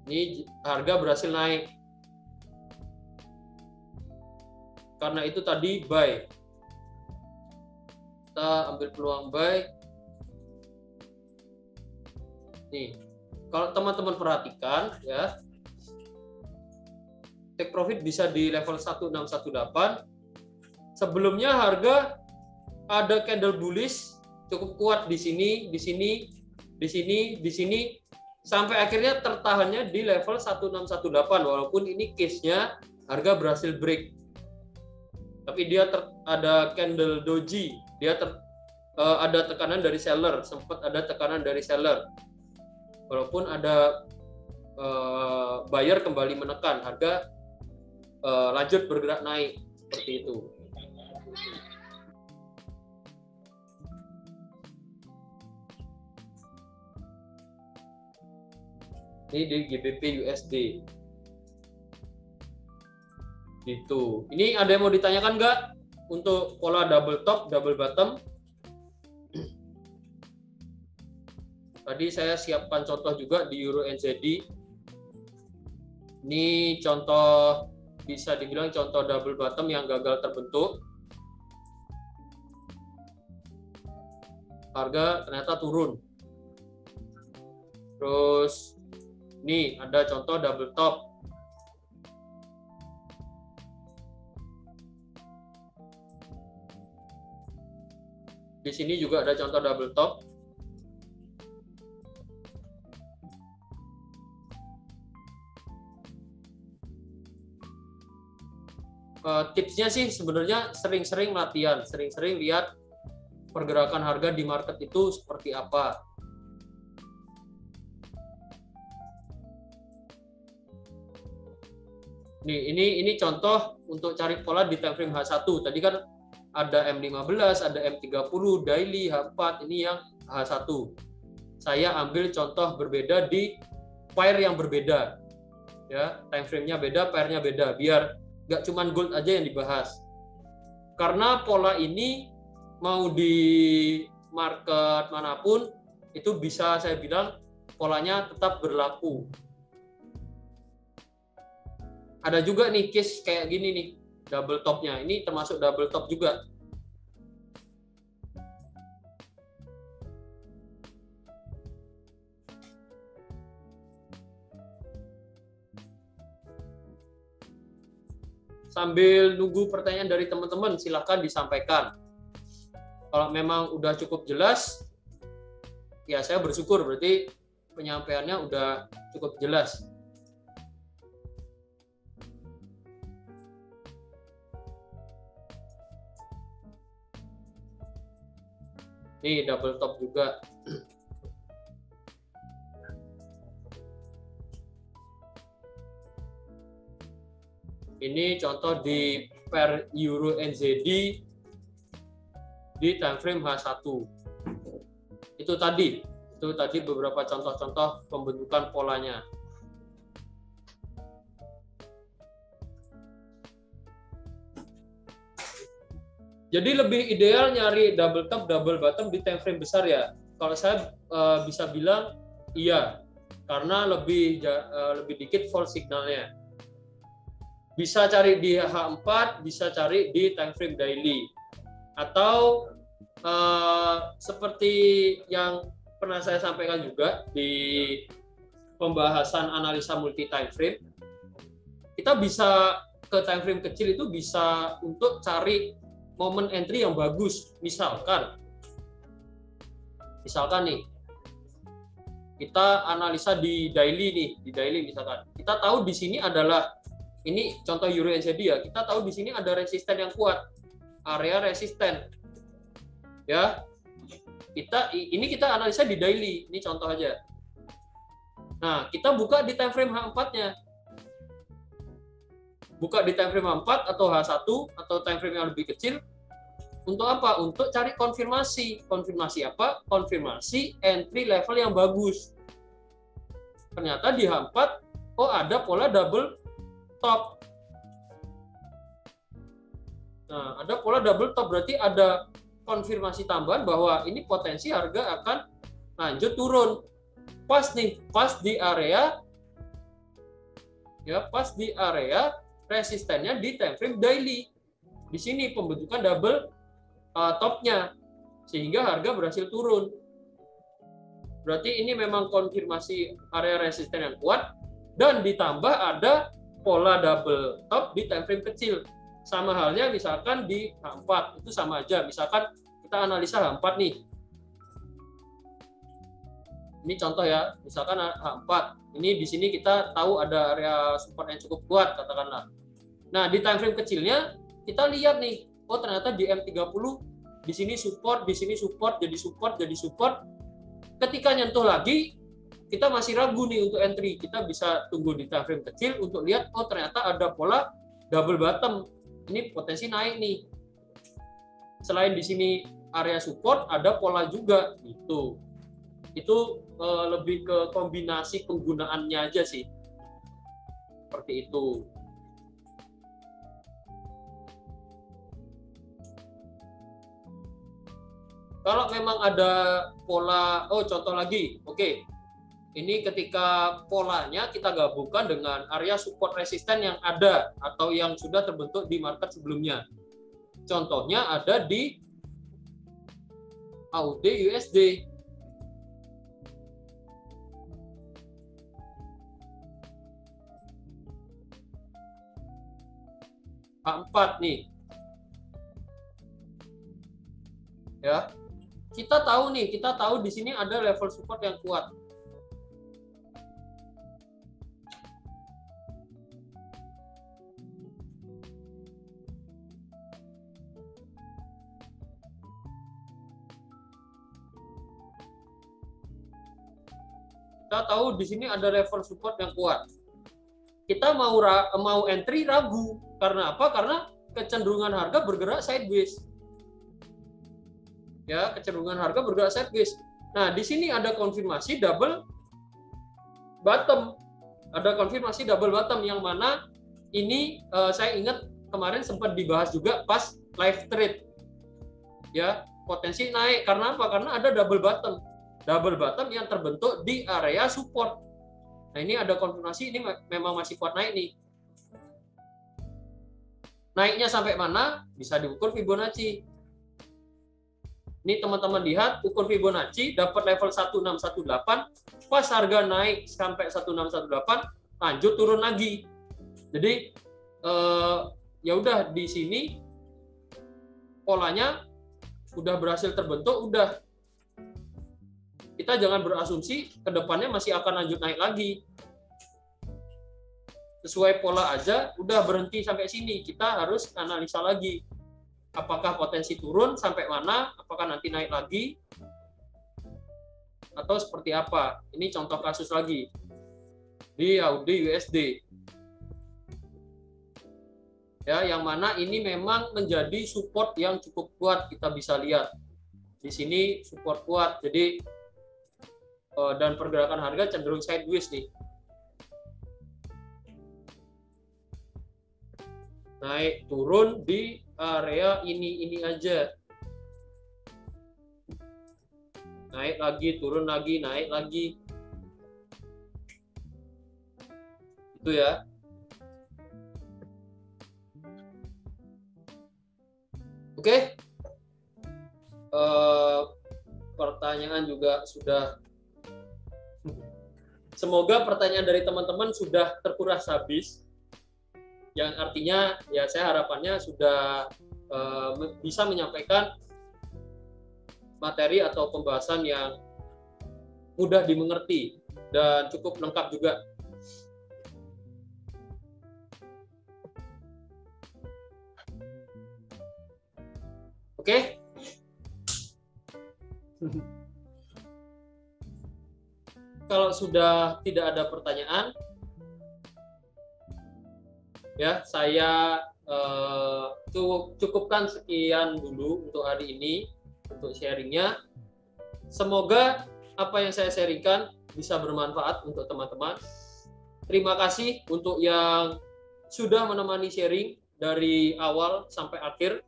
Ini harga berhasil naik. Karena itu tadi buy. Kita ambil peluang buy. Nih, kalau teman-teman perhatikan ya, take profit bisa di level 1618. Sebelumnya harga ada candle bullish cukup kuat di sini, di sini, di sini, di sini, sampai akhirnya tertahannya di level 1618 walaupun ini case-nya harga berhasil break. Tapi dia ada candle doji, dia ada tekanan dari seller, sempat ada tekanan dari seller. Walaupun ada buyer kembali menekan, harga lanjut bergerak naik seperti itu. Ini di GBP USD. Gitu. Ini ada yang mau ditanyakan nggak untuk pola double top, double bottom? Tadi saya siapkan contoh juga di Euro NZD. Ini contoh, bisa dibilang contoh double bottom yang gagal terbentuk. Harga ternyata turun. Terus ini ada contoh double top. Di sini juga ada contoh double top. Tipsnya sih sebenarnya sering-sering latihan, sering-sering lihat pergerakan harga di market itu seperti apa. Nih, ini contoh untuk cari pola di time frame H1. Tadi kan ada M15, ada M30, daily, H4, ini yang H1. Saya ambil contoh berbeda di pair yang berbeda. Ya, time frame-nya beda, pair-nya beda, biar nggak cuman gold aja yang dibahas. Karena pola ini mau di market manapun itu bisa saya bilang polanya tetap berlaku. Ada juga nih case kayak gini nih, double top-nya. Ini termasuk double top juga. Sambil nunggu pertanyaan dari teman-teman, silakan disampaikan. Kalau memang udah cukup jelas, ya saya bersyukur, berarti penyampaiannya udah cukup jelas. Nih double top juga. Ini contoh di pair Euro NZD di time frame H1. Itu tadi beberapa contoh-contoh pembentukan polanya. Jadi lebih ideal nyari double top, double bottom di time frame besar ya. Kalau saya bisa bilang iya, karena lebih dikit fall signalnya. Bisa cari di H4, bisa cari di time frame daily. Atau seperti yang pernah saya sampaikan juga di pembahasan analisa multi time frame, kita bisa ke time frame kecil itu bisa untuk cari momen entry yang bagus. Misalkan nih, kita analisa di daily misalkan. Kita tahu di sini adalah, ini contoh Euro NZD ya, kita tahu di sini ada resisten yang kuat, area resisten. Ya. Kita analisa di daily, ini contoh aja. Nah, kita buka di time frame H4-nya. Buka di time frame H4 atau H1 atau time frame yang lebih kecil. Untuk apa? Untuk cari konfirmasi. Konfirmasi apa? Konfirmasi entry level yang bagus. Ternyata di H4, oh ada pola double top. Nah, ada pola double top, berarti ada konfirmasi tambahan bahwa ini potensi harga akan lanjut turun. Pas di area, ya pas di area resistennya di time frame daily. Di sini pembentukan double topnya, sehingga harga berhasil turun. Berarti ini memang konfirmasi area resisten yang kuat, dan ditambah ada pola double top di time frame kecil. Sama halnya misalkan di H4, itu sama aja. Misalkan kita analisa H4 nih. Ini contoh ya, misalkan H4. Ini di sini kita tahu ada area support yang cukup kuat, katakanlah. Nah, di time frame kecilnya kita lihat nih, oh ternyata di M30 di sini support, di sini support, jadi support, jadi support. Ketika nyentuh lagi, kita masih ragu nih untuk entry. Kita bisa tunggu di time frame kecil untuk lihat, oh ternyata ada pola double bottom. Ini potensi naik nih. Selain di sini area support, ada pola juga gitu. Itu lebih ke kombinasi penggunaannya aja sih. Seperti itu. Kalau memang ada pola, oh contoh lagi, oke. Ini ketika polanya kita gabungkan dengan area support resisten yang ada atau yang sudah terbentuk di market sebelumnya. Contohnya ada di AUD USD. H4 nih. Ya. Kita tahu di sini ada level support yang kuat. Kita tahu di sini ada level support yang kuat. Kita mau entry ragu. Karena apa? Karena kecenderungan harga bergerak sideways. Ya, kecenderungan harga bergerak sideways. Nah, di sini ada konfirmasi double bottom. Ada konfirmasi double bottom yang mana ini saya ingat kemarin sempat dibahas juga pas live trade. Ya, potensi naik karena apa? Karena ada double bottom. Double bottom yang terbentuk di area support. Nah, ini ada konfirmasi ini memang masih kuat naik nih. Naiknya sampai mana? Bisa diukur Fibonacci. Ini teman-teman lihat, ukur Fibonacci dapat level 1618, pas harga naik sampai 1618, lanjut turun lagi. Jadi ya udah di sini polanya udah berhasil terbentuk, udah. Kita jangan berasumsi ke depannya masih akan lanjut naik lagi. Sesuai pola aja, udah berhenti sampai sini. Kita harus analisa lagi. Apakah potensi turun sampai mana? Apakah nanti naik lagi? Atau seperti apa? Ini contoh kasus lagi di AUD USD. Ya, yang mana ini memang menjadi support yang cukup kuat, kita bisa lihat. Di sini support kuat. Jadi dan pergerakan harga cenderung sideways nih. naik turun di area ini aja. Naik lagi, turun lagi, naik lagi. Itu ya. Oke. Pertanyaan juga sudah. Semoga pertanyaan dari teman-teman sudah terkuras habis. Yang artinya ya saya harapannya sudah bisa menyampaikan materi atau pembahasan yang mudah dimengerti dan cukup lengkap juga. Oke? Kalau sudah tidak ada pertanyaan, ya saya cukupkan sekian dulu untuk hari ini untuk sharingnya. Semoga apa yang saya sharingkan bisa bermanfaat untuk teman-teman. Terima kasih untuk yang sudah menemani sharing dari awal sampai akhir.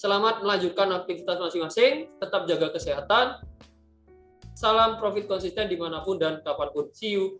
Selamat melanjutkan aktivitas masing-masing, tetap jaga kesehatan. Salam profit konsisten dimanapun dan kapanpun. See you.